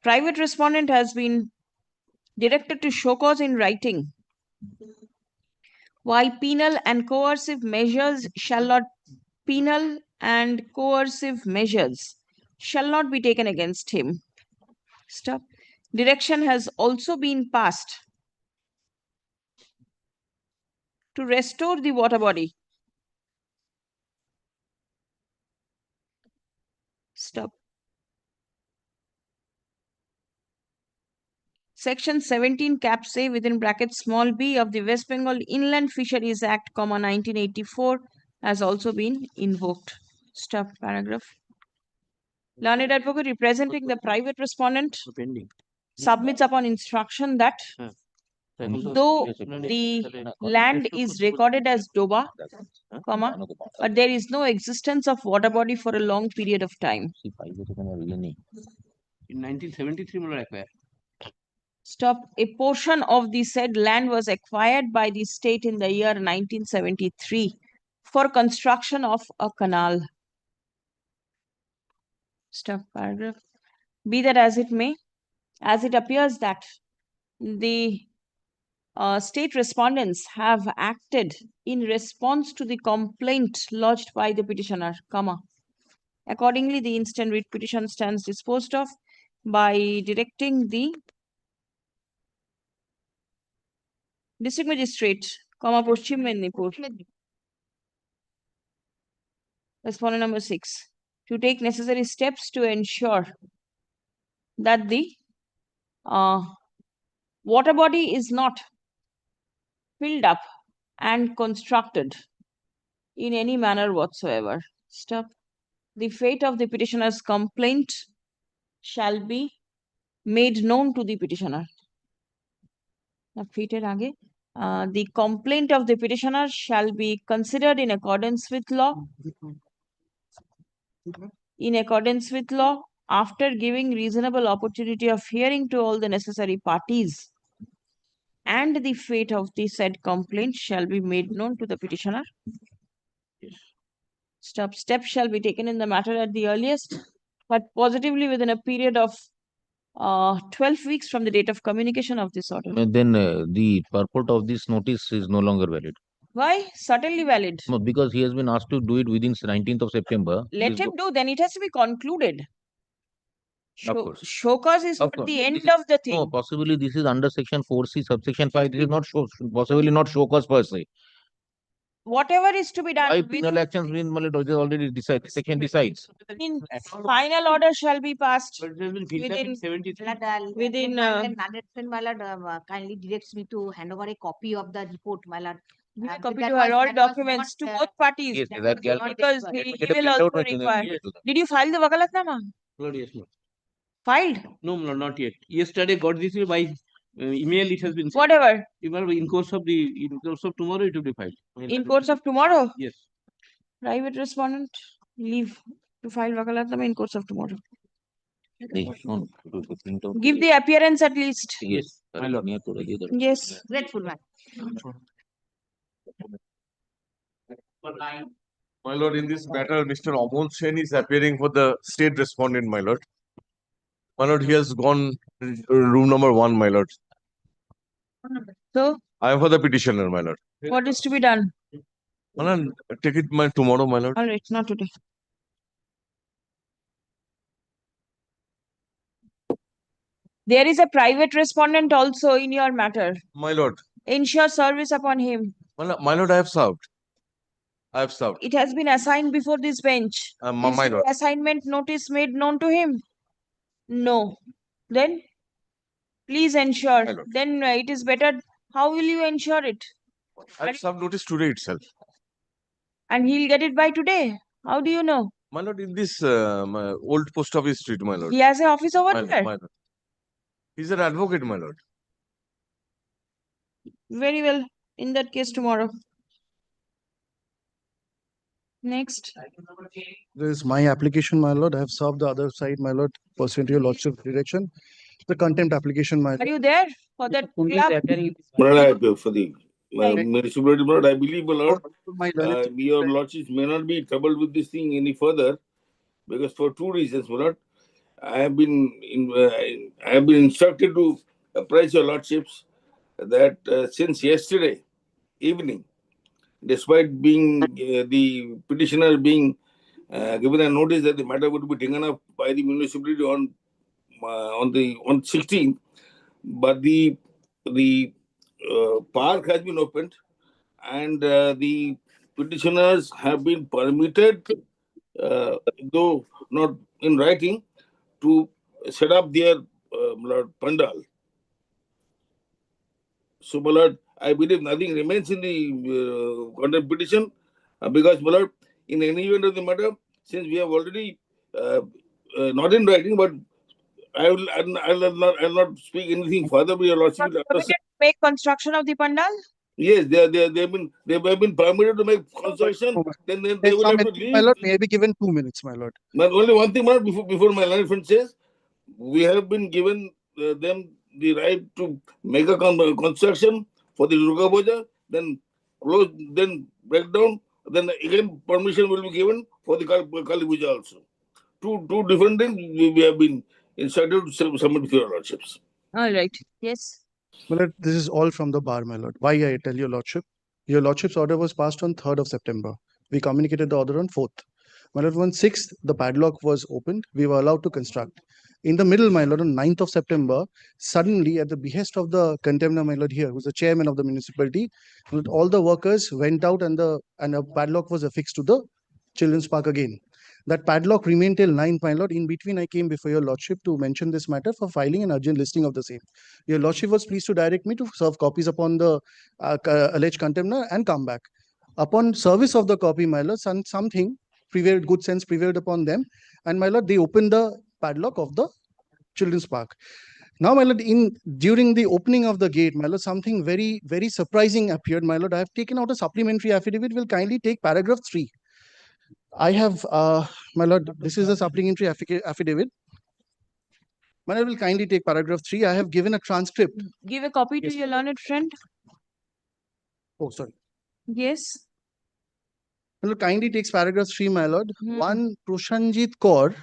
private respondent has been directed to show cause in writing why penal and coercive measures shall not be taken against him. Stop. Direction has also been passed to restore the water body. Stop. Section 17 caps A within bracket small b of the West Bengal Inland Fisheries Act, 1984 has also been invoked. Stop paragraph. Learned advocate representing the private respondent submits upon instruction that though the land is recorded as Doba, but there is no existence of water body for a long period of time. In 1973, Stop. A portion of the said land was acquired by the state in the year 1973 for construction of a canal. Stop paragraph. Be that as it may, as it appears that the state respondents have acted in response to the complaint lodged by the petitioner, accordingly, the instant writ petition stands disposed of by directing the District Magistrate, Paschim Mednipur, respondent number 6, to take necessary steps to ensure that the water body is not filled up and constructed in any manner whatsoever. Stop. The fate of the petitioner's complaint shall be made known to the petitioner. The complaint of the petitioner shall be considered in accordance with law. After giving reasonable opportunity of hearing to all the necessary parties, and the fate of the said complaint shall be made known to the petitioner. Stop. Steps shall be taken in the matter at the earliest, but positively within a period of 12 weeks from the date of communication of this order. Then the purport of this notice is no longer valid. Why? Certainly valid. No, because he has been asked to do it within 19th of September. Let him do, then it has to be concluded. Of course. Show cause is not the end of the thing. No, possibly this is under section 4C, subsection 5. This is not possibly not show cause per se. Whatever is to be done. Why penal actions mean already decided. Section decides. Final order shall be passed Within kindly directs me to hand over a copy of the report, my lord. Copy to her all documents to both parties. Yes, that Because he will also require. Did you file the wakalatnama? Yes, ma'am. Filed? No, not yet. Yesterday got this by email. It has been sent. Whatever. In course of tomorrow it will be filed. In course of tomorrow? Yes. Private respondent, leave to file wakalatnama in course of tomorrow. Give the appearance at least. Yes. Yes. Grateful, ma'am. My lord, in this matter, Mr. Amol Sen is appearing for the state respondent, my lord. My lord, he has gone room number 1, my lord. So? I am for the petitioner, my lord. What is to be done? My lord, take it tomorrow, my lord. All right, not today. There is a private respondent also in your matter. My lord. Ensure service upon him. My lord, I have served. It has been assigned before this bench. My Is lord. assignment notice made known to him? No. Then please ensure. Then it is better. How will you ensure it? I have served notice today itself. And he'll get it by today. How do you know? My lord, in this old post office street, my lord. He has an office over My there. lord. He's an advocate, my lord. Very well. In that case, tomorrow. Next. This is my application, my lord. I have served the other side, my lord, pursuant to your lordship's direction. The contempt application, my lord. Are you there for that club? For the municipality, but I believe, my lord, your lordships may not be troubled with this thing any further, because for two reasons, my lord. I have been instructed to apprise your lordships that since yesterday evening, despite being the petitioner being given a notice that the matter would be taken up by the municipality on 16th, but the park has been opened, and the petitioners have been permitted, though not in writing, to set up their pandal. So, my lord, I believe nothing remains in the contempt petition, because, my lord, in any event of the matter, since we have already not in writing, but I'll not speak anything further. But your lordship will Permitted to make construction of the pandal? Yes, they have been permitted to make construction. Then they will have to leave. My lord, may I be given 2 minutes, my lord. But only one thing, my lord, before my learned friend says, we have been given them the right to make a construction for the Durga Puja, then close, then break down, then again permission will be given for the Kali Puja also. Two different things we have been instructed to submit to your lordships. All right. Yes. My lord, this is all from the bar, my lord. Why I tell your lordship? Your lordship's order was passed on 3rd of September. We communicated the order on 4th. My lord, on 6th, the padlock was opened. We were allowed to construct. In the middle, my lord, on 9th of September, suddenly, at the behest of the contemptor, my lord, here, who's the chairman of the municipality, all the workers went out and a padlock was affixed to the children's park again. That padlock remained till 9th, my lord. In between, I came before your lordship to mention this matter for filing an urgent listing of the same. Your lordship was pleased to direct me to serve copies upon the alleged contemptor and come back. Upon service of the copy, my lord, something prevailed, good sense prevailed upon them, and my lord, they opened the padlock of the children's park. Now, my lord, during the opening of the gate, my lord, something very, very surprising appeared, my lord. I have taken out a supplementary affidavit. Will kindly take paragraph 3. I have, my lord, this is a supplementary affidavit. My lord, will kindly take paragraph 3. I have given a transcript. Give a copy to your learned friend. Oh, sorry. Yes. My lord, kindly takes paragraph 3, my lord. One Prashanjit Kaur,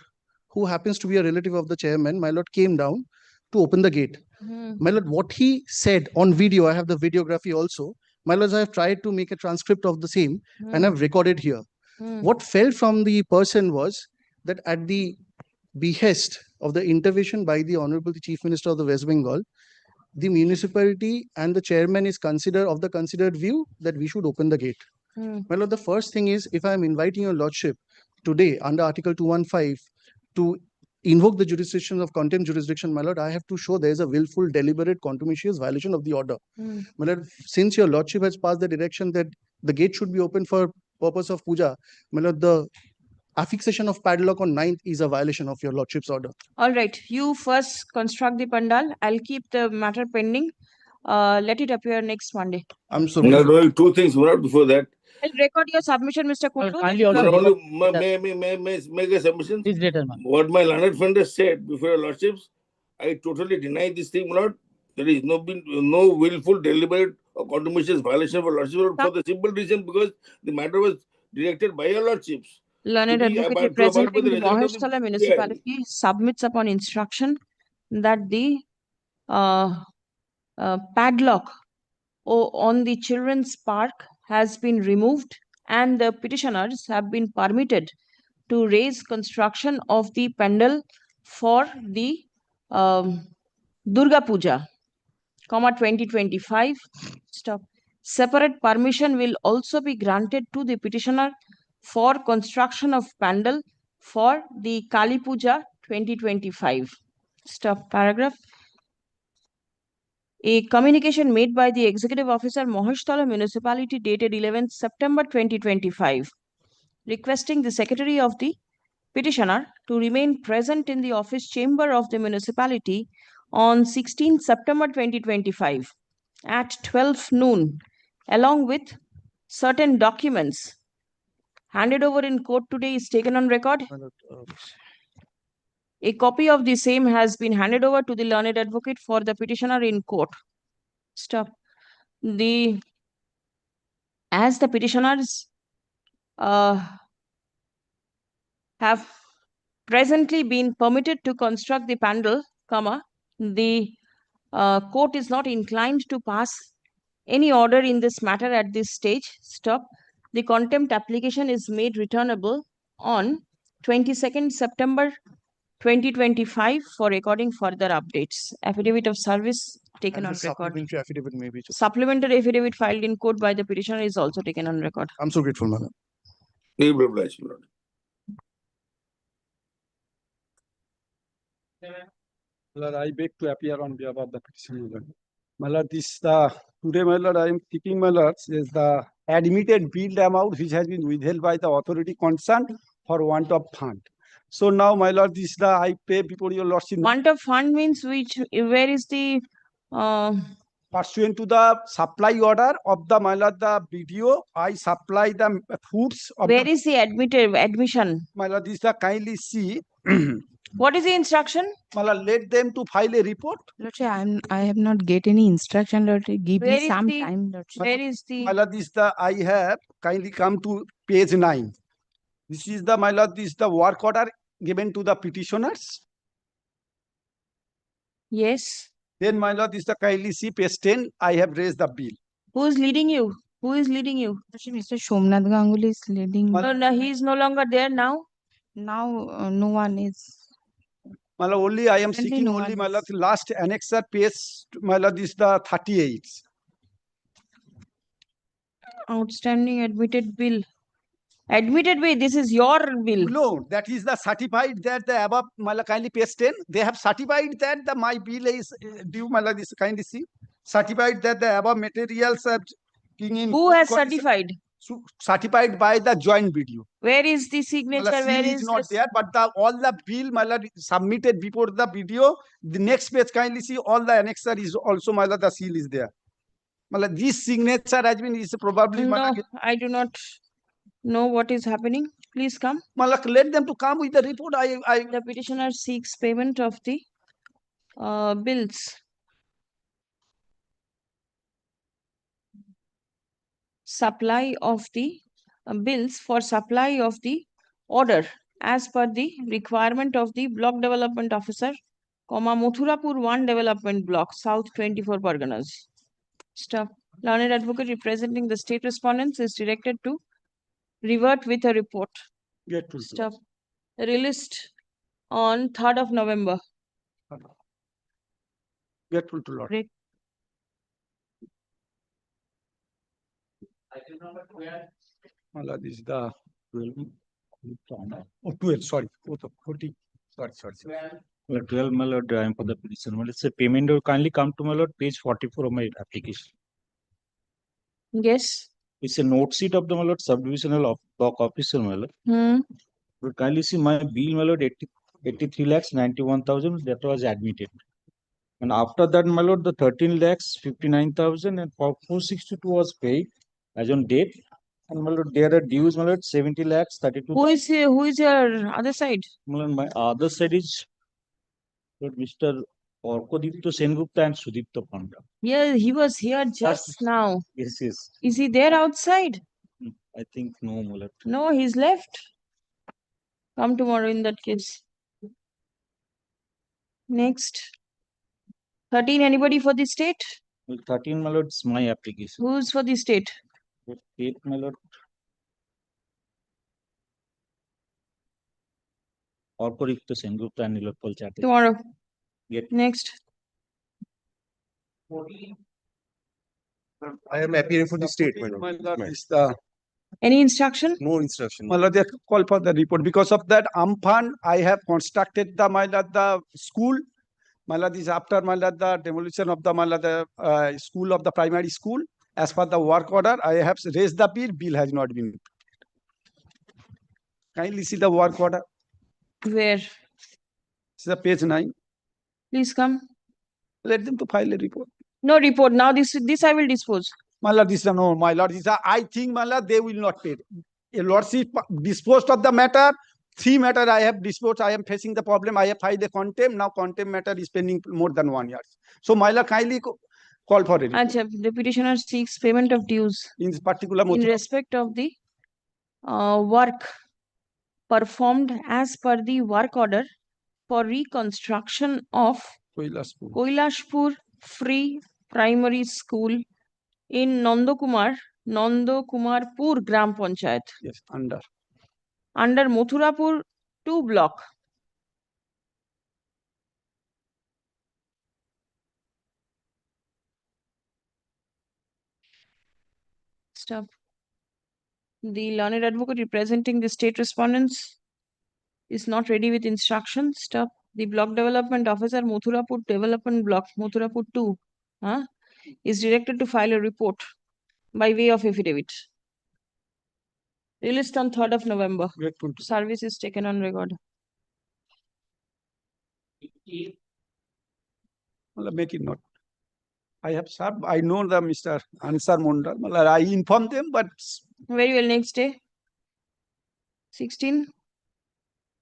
who happens to be a relative of the chairman, my lord, came down to open the gate. My lord, what he said on video, I have the videography also. My lord, I have tried to make a transcript of the same and I've recorded here. What fell from the person was that at the behest of the intervention by the Honorable Chief Minister of the West Bengal, the municipality and the chairman is considered view that we should open the gate. My lord, the first thing is, if I am inviting your lordship today under Article 215 to invoke the jurisdiction of contempt jurisdiction, my lord, I have to show there is a willful, deliberate, contumacious violation of the order. My lord, since your lordship has passed the direction that the gate should be open for purpose of puja, my lord, the affixation of padlock on 9th is a violation of your lordship's order. All right. You first construct the pandal. I'll keep the matter pending. Let it appear next Monday. I'm so doing two things before that. I'll record your submission, Mr. Kutlu. May make a submission. What my learned friend has said before your lordships, I totally deny this thing, my lord. There is no willful, deliberate, or contumacious violation of your lordship for the simple reason because the matter was directed by your lordships. Learned advocate representing the Maheshwara municipality submits upon instruction that the padlock on the children's park has been removed and the petitioners have been permitted to raise construction of the pandal for the Durga Puja, 2025. Stop. Separate permission will also be granted to the petitioner for construction of pandal for the Kali Puja 2025. Stop. Paragraph. A communication made by the Executive Officer Mahashtala Municipality dated 11th September 2025, requesting the Secretary of the petitioner to remain present in the office chamber of the municipality on 16th September 2025 at 12 noon, along with certain documents handed over in court today is taken on record. A copy of the same has been handed over to the learned advocate for the petitioner in court. Stop. As the petitioners have presently been permitted to construct the pandal, the court is not inclined to pass any order in this matter at this stage. Stop. The contempt application is made returnable on 22nd September 2025 for recording further updates. Affidavit of service taken on record. Supplementary affidavit may be just. Supplementary affidavit filed in court by the petitioner is also taken on record. I'm so grateful, madam. Leave obliged, my lord. My lord, I beg to appear on behalf of the petitioner. My lord, today, my lord, I am keeping, my lord, is the admitted billed amount which has been withheld by the authority concerned for want of fund. So now, my lord, I pay before your lordship. Want of fund means where is the pursuant to the supply order of the, my lord, the BDO, I supply the foods. Where is the admission? My lord, kindly see. What is the instruction? My lord, let them to file a report. Lordship, I have not get any instruction, Lordship. Give Where me is some the- time, Lordship. Where is the My lord, I have kindly come to page 9. This is the, my lord, the work order given to the petitioners. Yes. Then, my lord, kindly see page 10. I have raised the bill. Who is leading you? Who is leading you? Mr. Somnath Ganguly is leading. No, he is no longer there now. Now, no one is. My lord, only I am Currently seeking no only, one my is. lord, last annexer page, my lord, the 38. Outstanding admitted bill. Admitted bill. This is your bill. No, that is the certified that the above, my lord, kindly page 10. They have certified that the my bill is due, my lord, kindly see. Certified that the above materials are being in. Who has certified? Certified by the joint video. Where is the signature? Seal Where is is not this? there, but all the bill, my lord, submitted before the video. The next page, kindly see, all the annexer is also, my lord, the seal is there. My lord, this signature has been is probably. No, I do not know what is happening. Please come. My lord, let them to come with the report. The petitioner seeks payment of the bills. Supply of the bills for supply of the order as per the requirement of the block development officer, Mathurapur 1 development block, South 24 Parganas. Stop. Learned advocate representing the state respondents is directed to revert with a report. Get to Stop. Released on 3rd of November. Get to Lord. Great. My lord, this is the 12, sorry. 40. Sorry. Well, 12, my lord, I am for the petition. Well, it's a payment or kindly come to my lord, page 44 of my application. Yes. It's a note sheet of the my lord subdivisional block officer, my lord. But kindly see my bill, my lord, 83 lakhs 91,000 that was admitted. And after that, my lord, the 13 lakhs 59,000 and 462 was paid as on date. And my lord, there are dues, my lord, 70 lakhs 32. Who is your other side? My lord, my other side is Lord, Mr. Orkodipto Sengupta and Sudipto Panda. Yeah, he was here just now. Yes. Is he there outside? I think no, my lord. No, he's left. Come tomorrow in that case. Next. 13, anybody for the state? Well, 13, my lord, is my application. Who's for the state? State, my lord. Orkodipto Sengupta and Nilotpal Chatterjee. Tomorrow. Get. Next. I am appearing for the state, my lord. Any instruction? No instruction. My lord, they call for the report. Because of that, Amphan, I have constructed the, my lord, the school. Malad is after Malad the demolition of the Malad school of the primary school. As per the work order, I have raised the bill. Bill has not been. Kindly see the work order. Where? This is the page 9. Please come. Let them to file a report. No report. Now this I will dispose. My lord, this no, my lord, this I think, my lord, they will not pay. A lordship disposed of the matter. 3 matter I have disposed. I am facing the problem. I have filed a contempt. Now contempt matter is pending more than 1 year. So my lord, kindly call for it. Achha, the petitioner seeks payment of dues in particular in respect of the work performed as per the work order for reconstruction of Koilashpur Free Primary School in Nandokumarpur Gram Panchayat. Yes, under Mathurapur 2 block. Stop. The learned advocate representing the state respondents is not ready with instructions. Stop. The block development officer, Mathurapur Development Block, Mathurapur 2, is directed to file a report by way of affidavit. Released on 3rd of November. Service is taken on record. Make it not. I have served. I know the Mr. Ansar Mondal. I informed them, but very well. Next day. 16.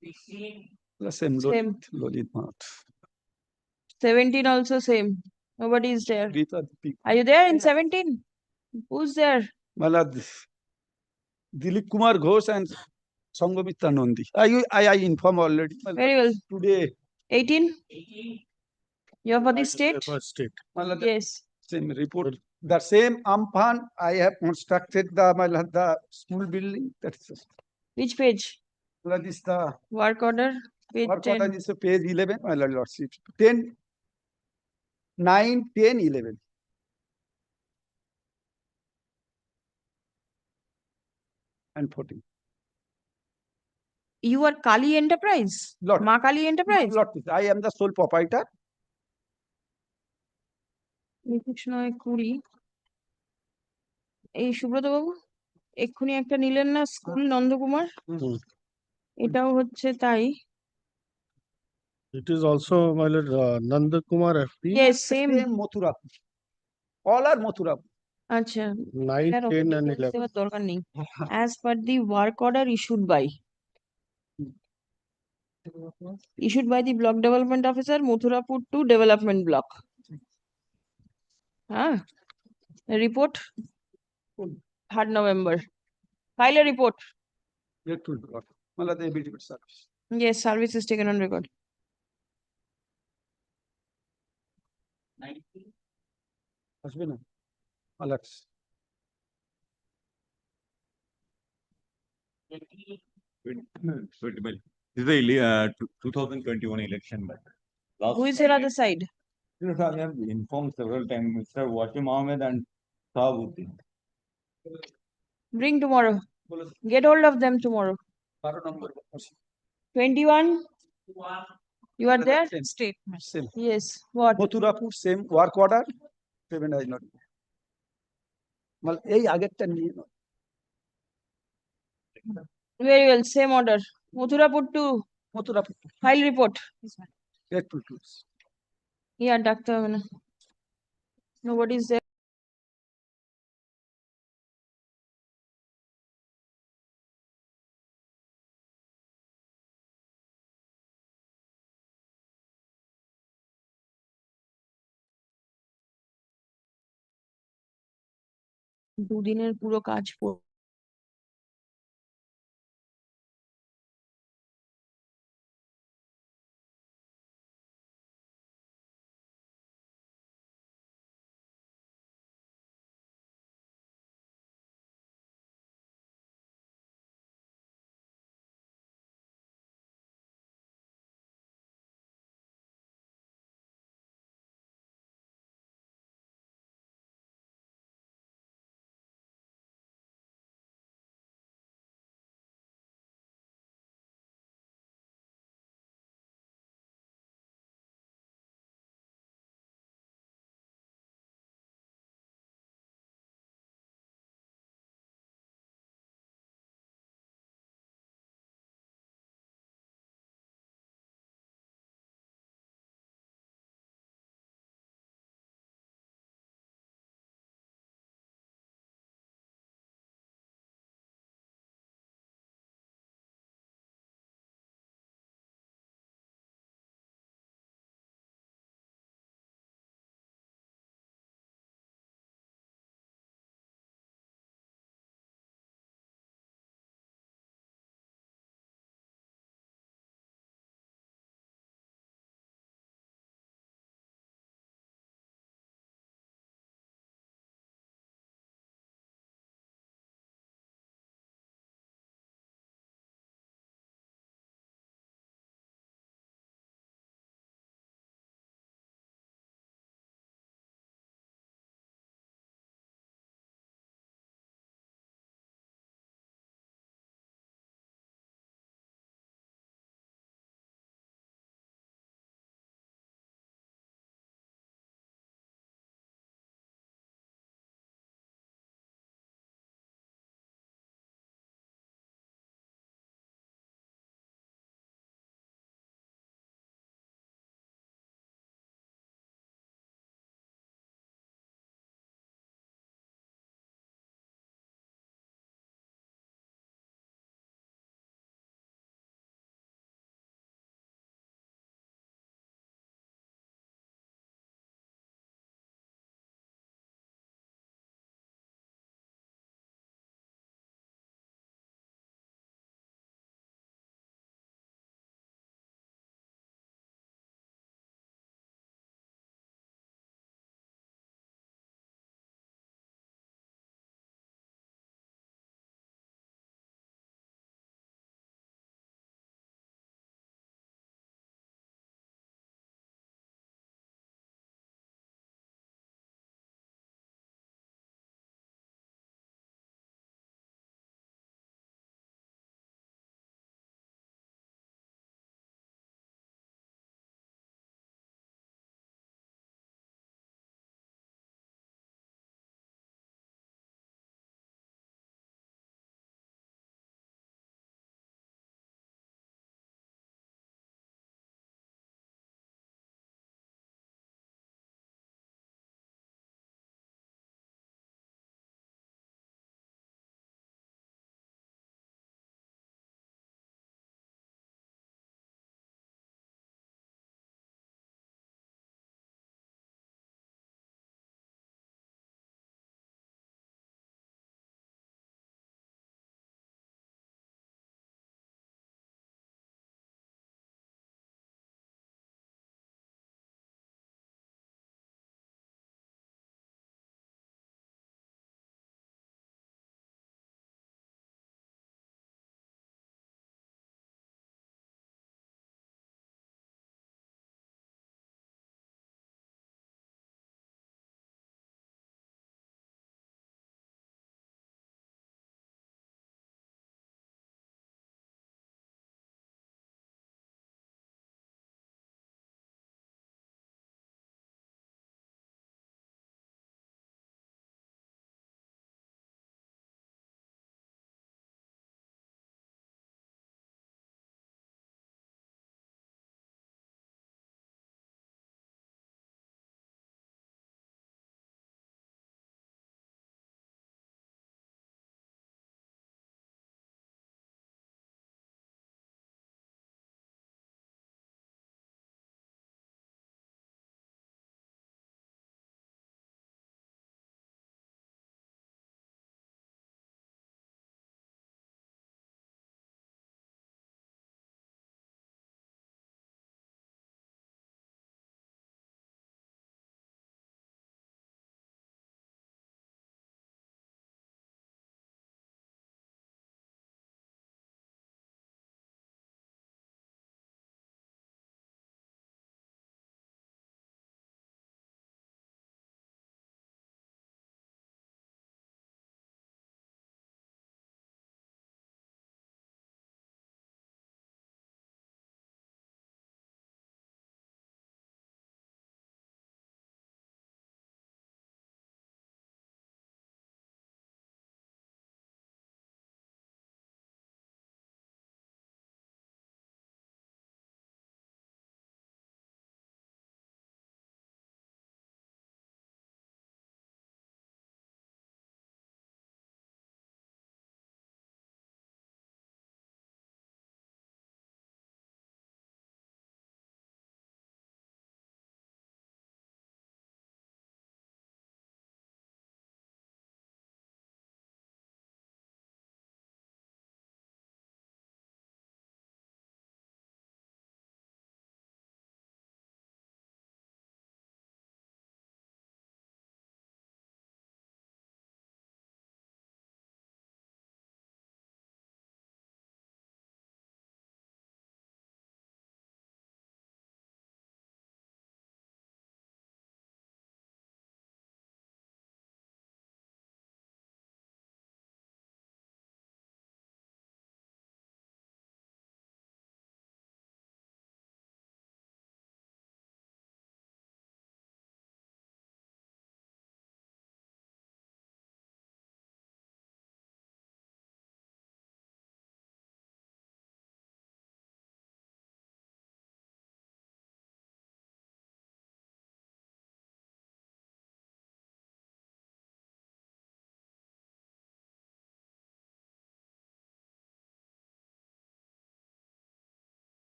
The same. Same. 17 also same. Nobody is there. Are you there in 17? Who's there? Malad Dilip Kumar Ghosh and Sanghamitra Nandi. I inform already. Very well. Today. 18? You are for the state? For state. Malad, yes. Same report. The same Amphan, I have constructed the school building. That's which page? Malad is the work order. Page work 10. order is page 11. My lordship. 10, 9, 10, 11. And 14. You are Kali Enterprise? Lord. Ma Kali Enterprise? Lord, I am the sole proprietor. কুড়ি এই সুব্রত বাবু এক্ষুনি একটা নিলেন না school Nandakumar এটাও হচ্ছে তাই It is also my lord Nandakumar FP. Yes, same. Mathura. All are Mathura. আচ্ছা 9, 10 and 11. দরকার নেই as per the work order issued by the block development officer Mathurapur 2 development block. Report 3rd November. File a report. Yes, service is taken on record. Alex. This is the 2021 election. Who is here on the side? I have informed several times Mr. Wasim Ahmed and Sahabuddin. Bring tomorrow. Get hold of them tomorrow. 21. You are there? State. Same. Yes. What? Mathurapur, same work order. Payment is not. Well, very well. Same order. Mathurapur 2. Mathurapur. File report. Grateful to us. Yeah, doctor. Nobody is there. দুদিনের পুরো কাজ